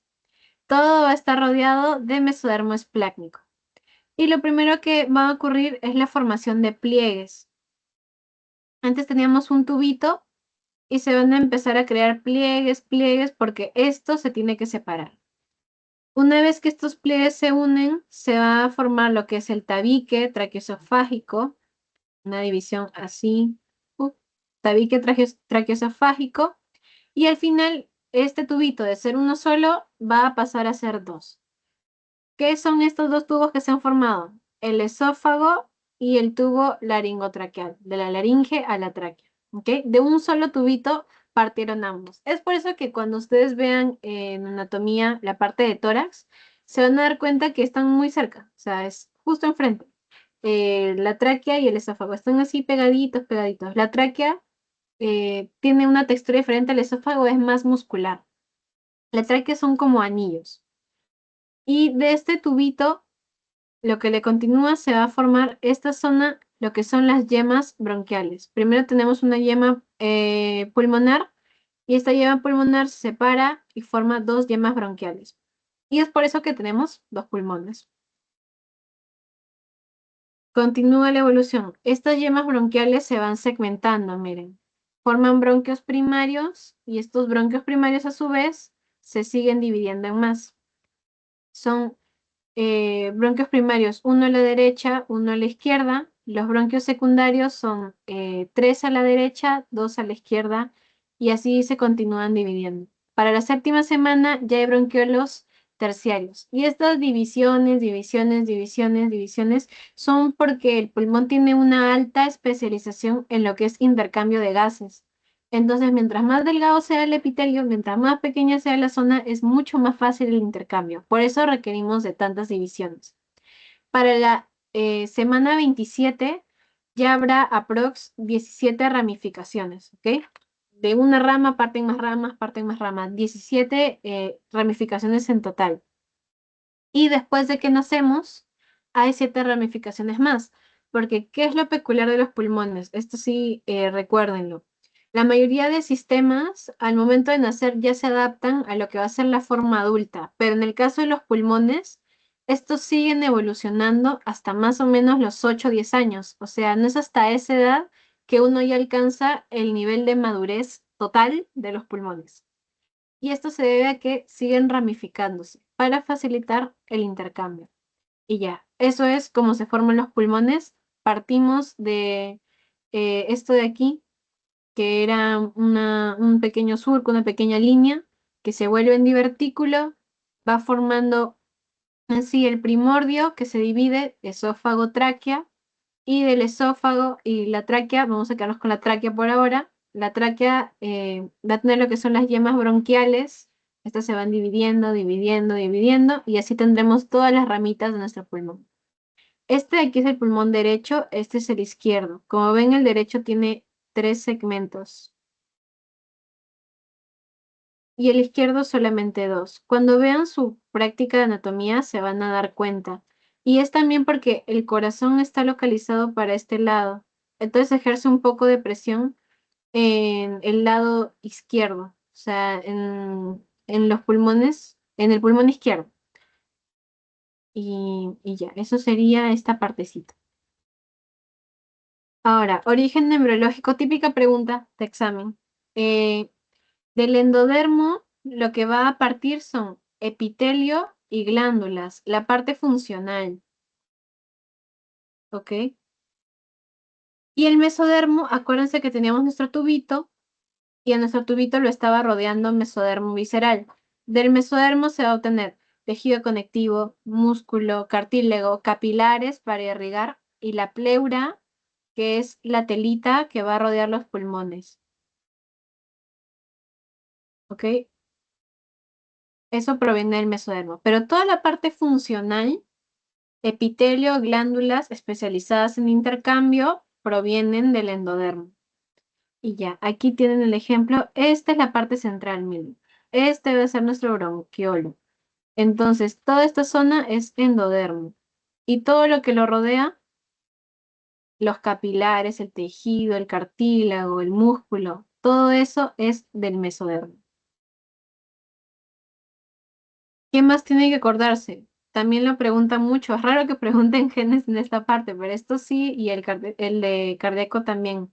todo va a estar rodeado de mesodermo esplácnico. Y lo primero que va a ocurrir es la formación de pliegues. Antes teníamos un tubito y se van a empezar a crear pliegues, pliegues, porque esto se tiene que separar. Una vez que estos pliegues se unen, se va a formar lo que es el tabique traqueosofágico, una división así, uh, tabique traqueosofágico, y al final este tubito de ser uno solo va a pasar a ser dos. ¿Qué son estos dos tubos que se han formado? El esófago y el tubo laringotraqueal, de la laringe a la tráquea, ¿ok? De un solo tubito partieron ambos. Es por eso que cuando ustedes vean en anatomía la parte de tórax, se van a dar cuenta que están muy cerca, o sea, es justo enfrente. La tráquea y el esófago están así pegaditos, pegaditos. La tráquea tiene una textura diferente, el esófago es más muscular. La tráquea son como anillos. Y de este tubito lo que le continúa se va a formar esta zona, lo que son las yemas bronquiales. Primero tenemos una yema pulmonar y esta yema pulmonar se separa y forma dos yemas bronquiales. Y es por eso que tenemos dos pulmones. Continúa la evolución. Estas yemas bronquiales se van segmentando, miren. Forman bronquios primarios y estos bronquios primarios a su vez se siguen dividiendo en más. Son bronquios primarios, uno a la derecha, uno a la izquierda. Los bronquios secundarios son tres a la derecha, dos a la izquierda, y así se continúan dividiendo. Para la séptima semana ya hay bronquiolos terciarios. Y estas divisiones, divisiones, divisiones, divisiones son porque el pulmón tiene una alta especialización en lo que es intercambio de gases. Entonces, mientras más delgado sea el epitelio, mientras más pequeña sea la zona, es mucho más fácil el intercambio. Por eso requerimos de tantas divisiones. Para la semana 27 ya habrá aprox 17 ramificaciones, ¿ok? De una rama parten más ramas, parten más ramas. 17 ramificaciones en total. Y después de que nacemos, hay 7 ramificaciones más. Porque, ¿qué es lo peculiar de los pulmones? Esto sí, recuérdenlo. La mayoría de sistemas, al momento de nacer, ya se adaptan a lo que va a ser la forma adulta. Pero en el caso de los pulmones, estos siguen evolucionando hasta más o menos los 8 o 10 años. O sea, no es hasta esa edad que uno ya alcanza el nivel de madurez total de los pulmones. Y esto se debe a que siguen ramificándose para facilitar el intercambio. Y ya, eso es como se forman los pulmones. Partimos de esto de aquí, que era un pequeño surco, una pequeña línea, que se vuelve en divertículo, va formando así el primordio que se divide esófago, tráquea, y del esófago y la tráquea, vamos a quedarnos con la tráquea por ahora. La tráquea va a tener lo que son las yemas bronquiales. Estas se van dividiendo, dividiendo, dividiendo, y así tendremos todas las ramitas de nuestro pulmón. Este de aquí es el pulmón derecho, este es el izquierdo. Como ven, el derecho tiene 3 segmentos y el izquierdo solamente 2. Cuando vean su práctica de anatomía se van a dar cuenta. Y es también porque el corazón está localizado para este lado. Entonces ejerce un poco de presión en el lado izquierdo, o sea, en los pulmones, en el pulmón izquierdo. Y ya, eso sería esta partecita. Ahora, origen neurológico, típica pregunta de examen. Eh, Del endodermo, lo que va a partir son epitelio y glándulas, la parte funcional, ¿ok? Y el mesodermo, acuérdense que teníamos nuestro tubito y en nuestro tubito lo estaba rodeando mesodermo visceral. Del mesodermo se va a obtener tejido conectivo, músculo, cartílago, capilares para irrigar y la pleura, que es la telita que va a rodear los pulmones, ¿ok? Eso proviene del mesodermo. Pero toda la parte funcional, epitelio, glándulas especializadas en intercambio, provienen del endodermo. Y ya, aquí tienen el ejemplo. Esta es la parte central, miren. Este debe ser nuestro bronquiolo. Entonces, toda esta zona es endodermo. Y todo lo que lo rodea, los capilares, el tejido, el cartílago, el músculo, todo eso es del mesodermo. ¿Qué más tiene que acordarse? También lo preguntan mucho. Es raro que pregunten genes en esta parte, pero esto sí, y el de cardíaco también.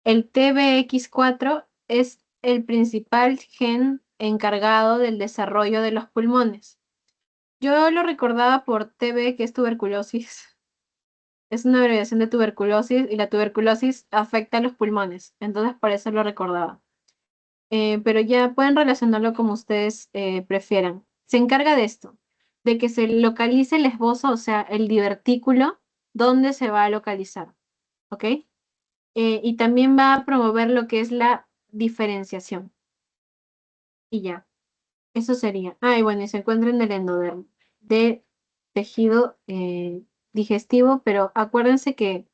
El TBX4 es el principal gen encargado del desarrollo de los pulmones. Yo lo recordaba por TB, que es tuberculosis. Es una abreviación de tuberculosis y la tuberculosis afecta a los pulmones, entonces por eso lo recordaba. Pero ya pueden relacionarlo como ustedes prefieran. Se encarga de esto, de que se localice el esbozo, o sea, el divertículo, donde se va a localizar, ¿ok? Y también va a promover lo que es la diferenciación. Y ya, eso sería. Ah, y bueno, y se encuentra en el endodermo de tejido digestivo, pero acuérdense que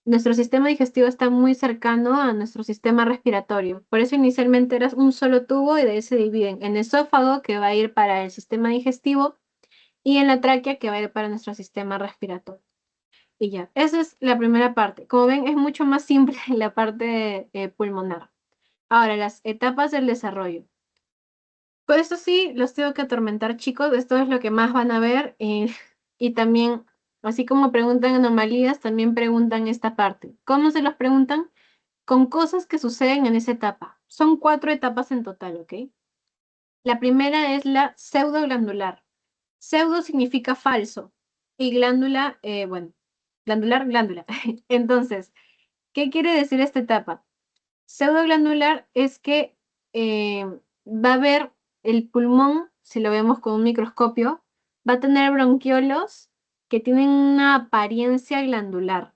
nuestro sistema digestivo está muy cercano a nuestro sistema respiratorio. Por eso inicialmente era un solo tubo y de ahí se dividen en esófago, que va a ir para el sistema digestivo, y en la tráquea, que va a ir para nuestro sistema respiratorio. Y ya, esa es la primera parte. Como ven, es mucho más simple la parte pulmonar. Ahora, las etapas del desarrollo. Por eso sí, los tengo que atormentar, chicos. Esto es lo que más van a ver. Y también, así como preguntan anomalías, también preguntan esta parte. ¿Cómo se los preguntan? Con cosas que suceden en esa etapa. Son 4 etapas en total, ¿ok? La primera es la pseudoglandular. Pseudo significa falso y glándula, bueno, glandular, glándula. Entonces, ¿qué quiere decir esta etapa? Pseudoglandular es que va a haber el pulmón, si lo vemos con un microscopio, va a tener bronquiolos que tienen una apariencia glandular.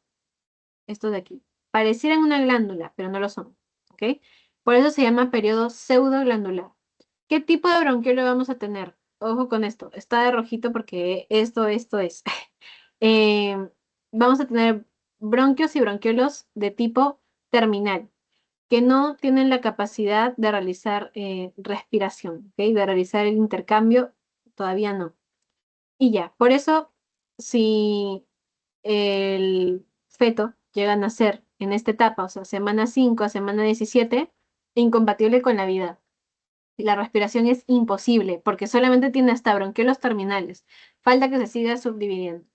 Esto de aquí. Parecieran una glándula, pero no lo son, ¿ok? Por eso se llama periodo pseudoglandular. ¿Qué tipo de bronquiolo vamos a tener? Ojo con esto, está de rojito porque esto es. Eh, Vamos a tener bronquios y bronquiolos de tipo terminal, que no tienen la capacidad de realizar respiración, ¿ok? De realizar el intercambio, todavía no. Y ya, por eso, si el feto llega a nacer en esta etapa, o sea, semana 5 a semana 17, incompatible con la vida. La respiración es imposible porque solamente tiene hasta bronquiolos terminales. Falta que se siga subdividiendo.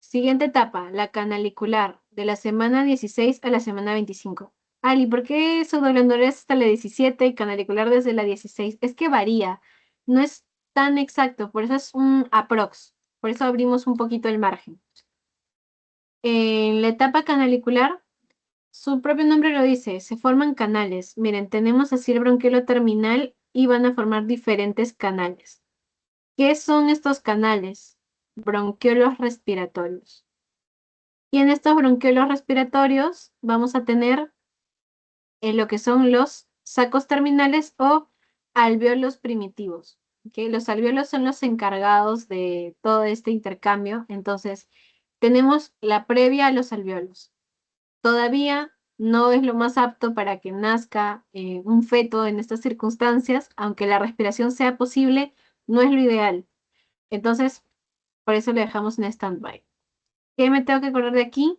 Siguiente etapa, la canalicular, de la semana 16 a la semana 25. Ali, ¿por qué pseudoglandular es hasta la 17 y canalicular desde la 16? Es que varía, no es tan exacto, por eso es un aprox, por eso abrimos un poquito el margen. En la etapa canalicular, su propio nombre lo dice, se forman canales. Miren, tenemos así el bronquiolo terminal y van a formar diferentes canales. ¿Qué son estos canales? Bronquiolos respiratorios. Y en estos bronquiolos respiratorios vamos a tener lo que son los sacos terminales o alvéolos primitivos. ¿Ok? Los alvéolos son los encargados de todo este intercambio. Entonces, tenemos la previa a los alvéolos. Todavía no es lo más apto para que nazca un feto en estas circunstancias, aunque la respiración sea posible, no es lo ideal. Entonces, por eso le dejamos en stand-by. ¿Qué me tengo que acordar de aquí?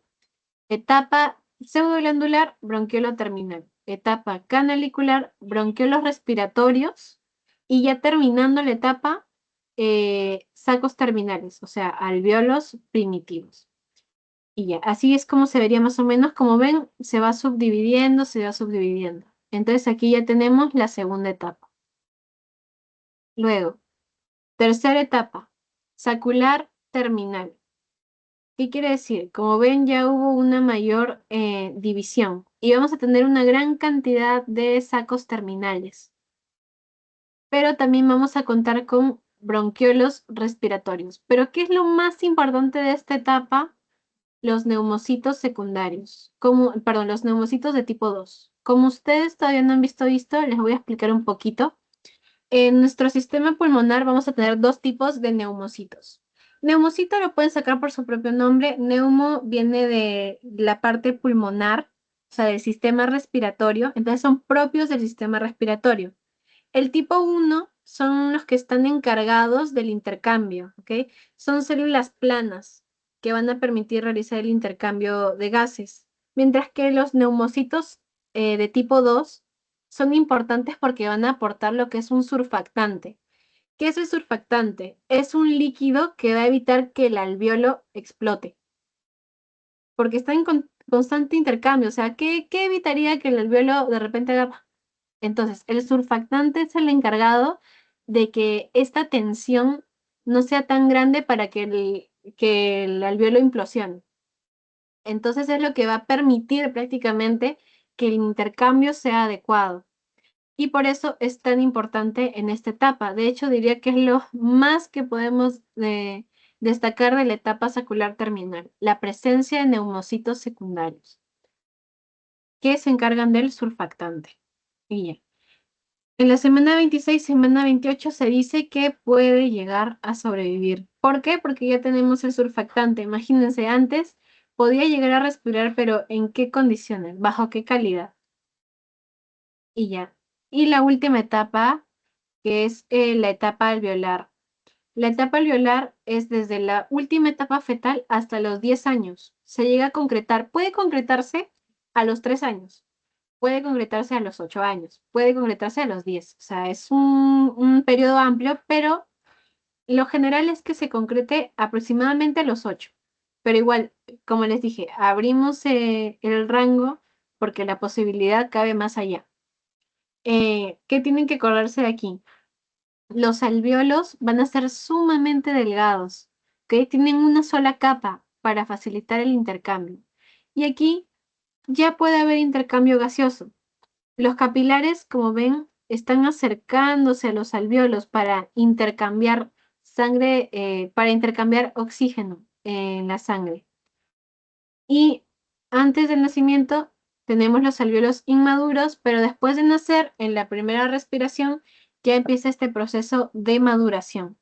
Etapa pseudoglandular, bronquiolo terminal. Etapa canalicular, bronquiolos respiratorios. Y ya terminando la etapa, sacos terminales, o sea, alvéolos primitivos. Y ya, así es como se vería más o menos. Como ven, se va subdividiendo, se va subdividiendo. Entonces aquí ya tenemos la segunda etapa. Luego, tercera etapa, sacular terminal. ¿Qué quiere decir? Como ven, ya hubo una mayor división y vamos a tener una gran cantidad de sacos terminales. Pero también vamos a contar con bronquiolos respiratorios. Pero ¿qué es lo más importante de esta etapa? Los neumocitos secundarios, perdón, los neumocitos de tipo 2. Como ustedes todavía no han visto esto, les voy a explicar un poquito. En nuestro sistema pulmonar vamos a tener 2 tipos de neumocitos. Neumocito lo pueden sacar por su propio nombre. Neumo viene de la parte pulmonar, o sea, del sistema respiratorio, entonces son propios del sistema respiratorio. El tipo 1 son los que están encargados del intercambio, ¿ok? Son células planas que van a permitir realizar el intercambio de gases, mientras que los neumocitos de tipo 2 son importantes porque van a aportar lo que es un surfactante. ¿Qué es el surfactante? Es un líquido que va a evitar que el alvéolo explote, porque está en constante intercambio. O sea, ¿qué evitaría que el alvéolo de repente haga? Entonces, el surfactante es el encargado de que esta tensión no sea tan grande para que el alveolo implosione. Entonces es lo que va a permitir prácticamente que el intercambio sea adecuado. Y por eso es tan importante en esta etapa. De hecho, diría que es lo más que podemos destacar de la etapa sacular terminal, la presencia de neumocitos secundarios, que se encargan del surfactante. Y ya. En la semana 26, semana 28 se dice que puede llegar a sobrevivir. ¿Por qué? Porque ya tenemos el surfactante. Imagínense, antes podía llegar a respirar, pero ¿en qué condiciones? ¿Bajo qué calidad? Y ya. Y la última etapa, que es la etapa alveolar. La etapa alveolar es desde la última etapa fetal hasta los 10 años. Se llega a concretar, puede concretarse a los 3 años, puede concretarse a los 8 años, puede concretarse a los 10. O sea, es un periodo amplio, pero lo general es que se concrete aproximadamente a los 8. Pero igual, como les dije, abrimos el rango porque la posibilidad cabe más allá. ¿Qué tienen que acordarse de aquí? Los alvéolos van a ser sumamente delgados, ¿ok? Tienen una sola capa para facilitar el intercambio. Y aquí ya puede haber intercambio gaseoso. Los capilares, como ven, están acercándose a los alvéolos para intercambiar sangre, para intercambiar oxígeno en la sangre. Y antes del nacimiento tenemos los alvéolos inmaduros, pero después de nacer, en la primera respiración, ya empieza este proceso de maduración.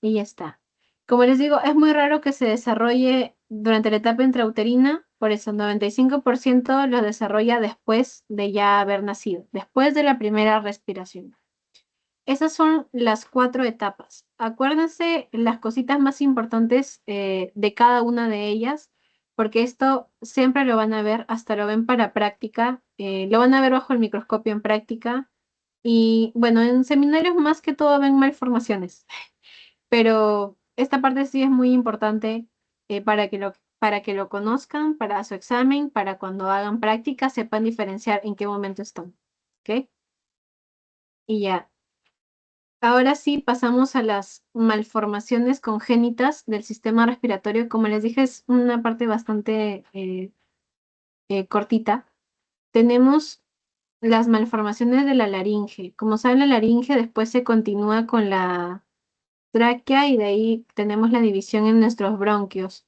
Y ya está. Como les digo, es muy raro que se desarrolle durante la etapa intrauterina, por eso 95% lo desarrolla después de ya haber nacido, después de la primera respiración. Esas son las 4 etapas. Acuérdense las cositas más importantes de cada una de ellas, porque esto siempre lo van a ver, hasta lo ven para práctica, lo van a ver bajo el microscopio en práctica. Y bueno, en seminarios más que todo ven malformaciones, pero esta parte sí es muy importante para que lo conozcan, para su examen, para cuando hagan práctica sepan diferenciar en qué momento están. ¿Ok? Y ya. Ahora sí pasamos a las malformaciones congénitas del sistema respiratorio. Como les dije, es una parte bastante cortita. Tenemos las malformaciones de la laringe. Como saben, la laringe después se continúa con la tráquea y de ahí tenemos la división en nuestros bronquios.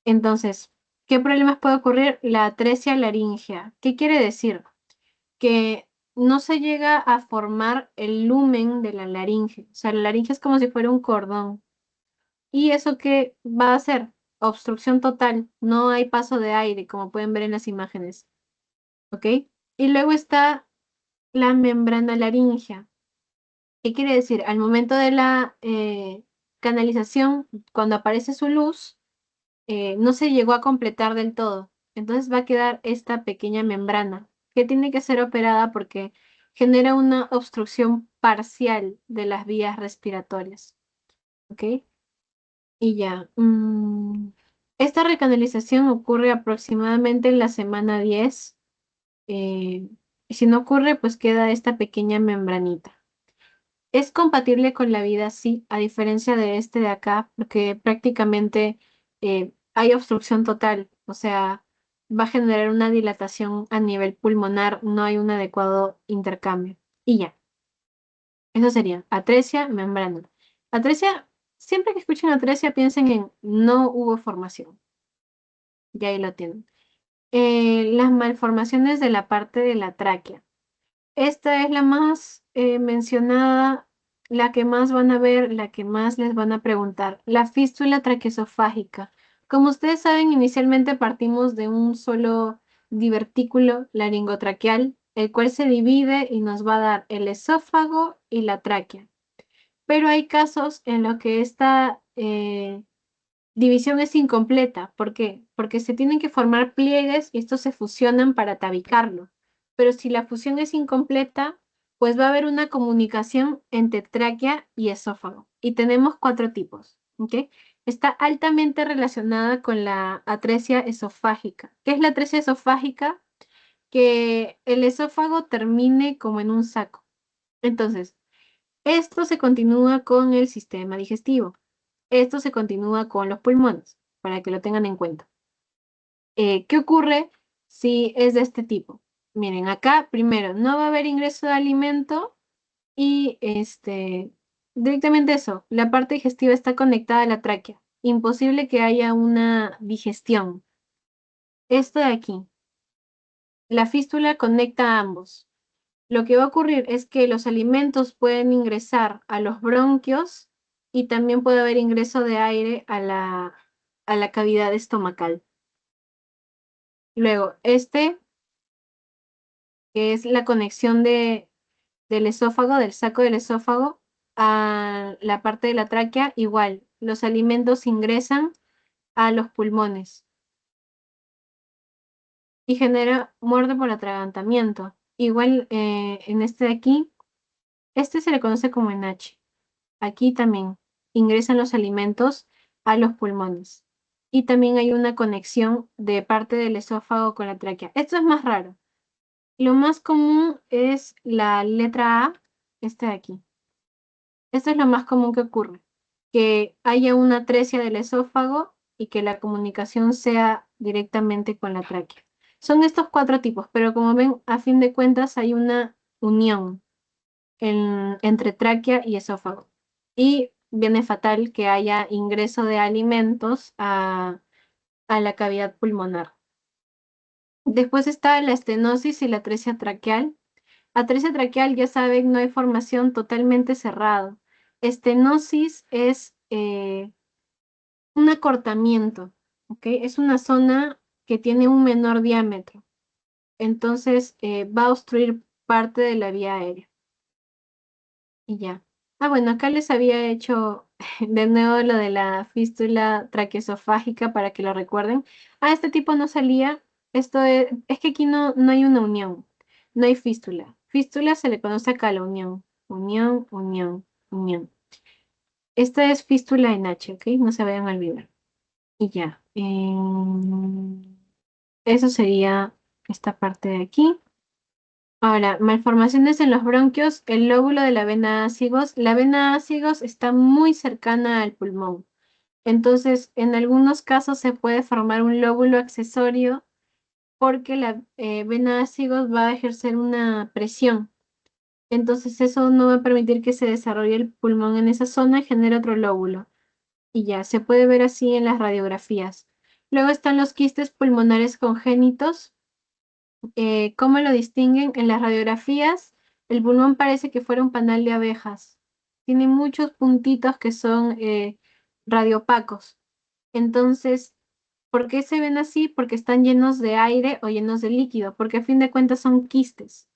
Entonces, ¿qué problemas puede ocurrir? La atresia laringea. ¿Qué quiere decir? Que no se llega a formar el lumen de la laringe. O sea, la laringe es como si fuera un cordón. ¿Y eso qué va a hacer? Obstrucción total. No hay paso de aire, como pueden ver en las imágenes. ¿Ok? Y luego está la membrana laringea. ¿Qué quiere decir? Al momento de la canalización, cuando aparece su luz, no se llegó a completar del todo. Entonces va a quedar esta pequeña membrana que tiene que ser operada porque genera una obstrucción parcial de las vías respiratorias. ¿Ok? Y ya. Esta recanalización ocurre aproximadamente en la semana 10. Y si no ocurre, pues queda esta pequeña membranita. Es compatible con la vida, sí, a diferencia de este de acá, porque prácticamente hay obstrucción total, o sea, va a generar una dilatación a nivel pulmonar, no hay un adecuado intercambio. Y ya, eso sería atresia, membrana. Atresia, siempre que escuchen atresia, piensen en no hubo formación, y ahí lo tienen. Las malformaciones de la parte de la tráquea. Esta es la más mencionada, la que más van a ver, la que más les van a preguntar. La fístula traqueosofágica. Como ustedes saben, inicialmente partimos de un solo divertículo laringotraqueal, el cual se divide y nos va a dar el esófago y la tráquea. Pero hay casos en los que esta división es incompleta. ¿Por qué? Porque se tienen que formar pliegues y estos se fusionan para tabicarlo. Pero si la fusión es incompleta, pues va a haber una comunicación entre tráquea y esófago. Y tenemos 4 tipos, ¿ok? Está altamente relacionada con la atresia esofágica. ¿Qué es la atresia esofágica? Que el esófago termine como en un saco. Entonces, Esto se continúa con el sistema digestivo. Esto se continúa con los pulmones, para que lo tengan en cuenta. ¿Qué ocurre si es de este tipo? Miren, acá primero no va a haber ingreso de alimento y directamente eso, la parte digestiva está conectada a la tráquea. Imposible que haya una digestión. Esto de aquí, la fístula conecta a ambos. Lo que va a ocurrir es que los alimentos pueden ingresar a los bronquios y también puede haber ingreso de aire a la cavidad estomacal. Luego, que es la conexión del esófago, del saco del esófago, a la parte de la tráquea, igual, los alimentos ingresan a los pulmones y genera muerte por atragantamiento. Igual en este de aquí, este se le conoce como enache. Aquí también ingresan los alimentos a los pulmones. Y también hay una conexión de parte del esófago con la tráquea. Esto es más raro. Lo más común es la letra A, este de aquí. Esto es lo más común que ocurre, que haya una atresia del esófago y que la comunicación sea directamente con la tráquea. Son estos cuatro tipos, pero como ven, a fin de cuentas hay una unión entre tráquea y esófago. Y viene fatal que haya ingreso de alimentos a la cavidad pulmonar. Después está la estenosis y la atresia traqueal. Atresia traqueal, ya saben, no hay formación totalmente cerrado. Estenosis es un acortamiento, ¿ok? Es una zona que tiene un menor diámetro. Entonces va a obstruir parte de la vía aérea. Y ya. Ah, bueno, acá les había hecho de nuevo lo de la fístula traqueosofágica para que lo recuerden. Ah, este tipo no salía. Esto es que aquí no hay una unión. No hay fístula. Fístula se le conoce acá a la unión. Unión, unión, unión. Esta es fístula en H, ¿ok? No se vayan a olvidar. Y ya. Eso sería esta parte de aquí. Ahora, malformaciones en los bronquios, el lóbulo de la vena ácigos. La vena ácigos está muy cercana al pulmón. Entonces, en algunos casos se puede formar un lóbulo accesorio porque la vena ácigos va a ejercer una presión. Entonces, eso no va a permitir que se desarrolle el pulmón en esa zona y genere otro lóbulo. Y ya, se puede ver así en las radiografías. Luego están los quistes pulmonares congénitos. ¿Cómo lo distinguen? En las radiografías, el pulmón parece que fuera un panal de abejas. Tiene muchos puntitos que son radiopacos. Entonces, ¿por qué se ven así? Porque están llenos de aire o llenos de líquido, porque a fin de cuentas son quistes.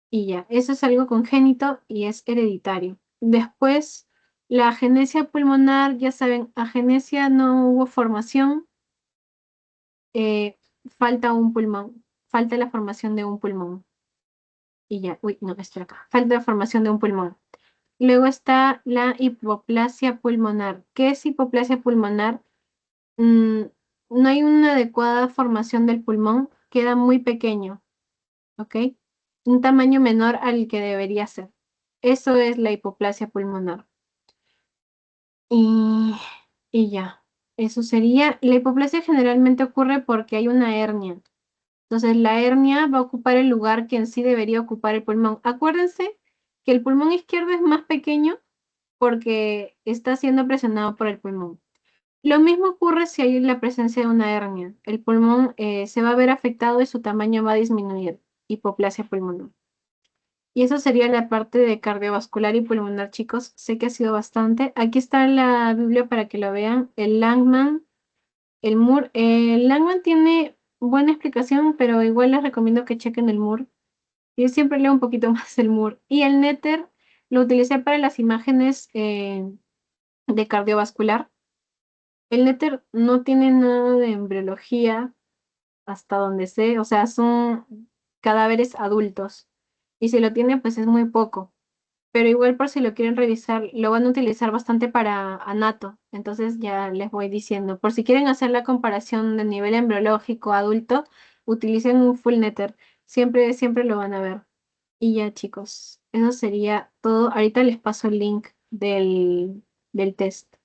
Y ya, eso es algo congénito y es hereditario. Después, la agenesia pulmonar, ya saben, agenesia no hubo formación, eh, falta un pulmón, falta la formación de un pulmón. Y ya, uy, no, espera acá. Falta la formación de un pulmón. Luego está la hipoplasia pulmonar. ¿Qué es hipoplasia pulmonar? Mm, no hay una adecuada formación del pulmón, queda muy pequeño, ¿ok? Un tamaño menor al que debería ser. Eso es la hipoplasia pulmonar. Y, y ya, eso sería. La hipoplasia generalmente ocurre porque hay una hernia. Entonces, la hernia va a ocupar el lugar que en sí debería ocupar el pulmón. Acuérdense que el pulmón izquierdo es más pequeño porque está siendo presionado por el pulmón. Lo mismo ocurre si hay la presencia de una hernia. El pulmón se va a ver afectado y su tamaño va a disminuir. Hipoplasia pulmonar. Y eso sería la parte de cardiovascular y pulmonar, chicos. Sé que ha sido bastante. Aquí está la Biblia para que lo vean. El Langman, el Moore. El Langman tiene buena explicación, pero igual les recomiendo que chequen el Moore. Yo siempre leo un poquito más el Moore. Y el Netter lo utilicé para las imágenes de cardiovascular. El Netter no tiene nada de embriología hasta donde sé, o sea, son cadáveres adultos. Y si lo tiene, pues es muy poco. Pero igual por si lo quieren revisar, lo van a utilizar bastante para anato. Entonces ya les voy diciendo. Por si quieren hacer la comparación de nivel embriológico adulto, utilicen un full netter. Siempre, siempre lo van a ver. Y ya, chicos, eso sería todo. Ahorita les paso el link del test.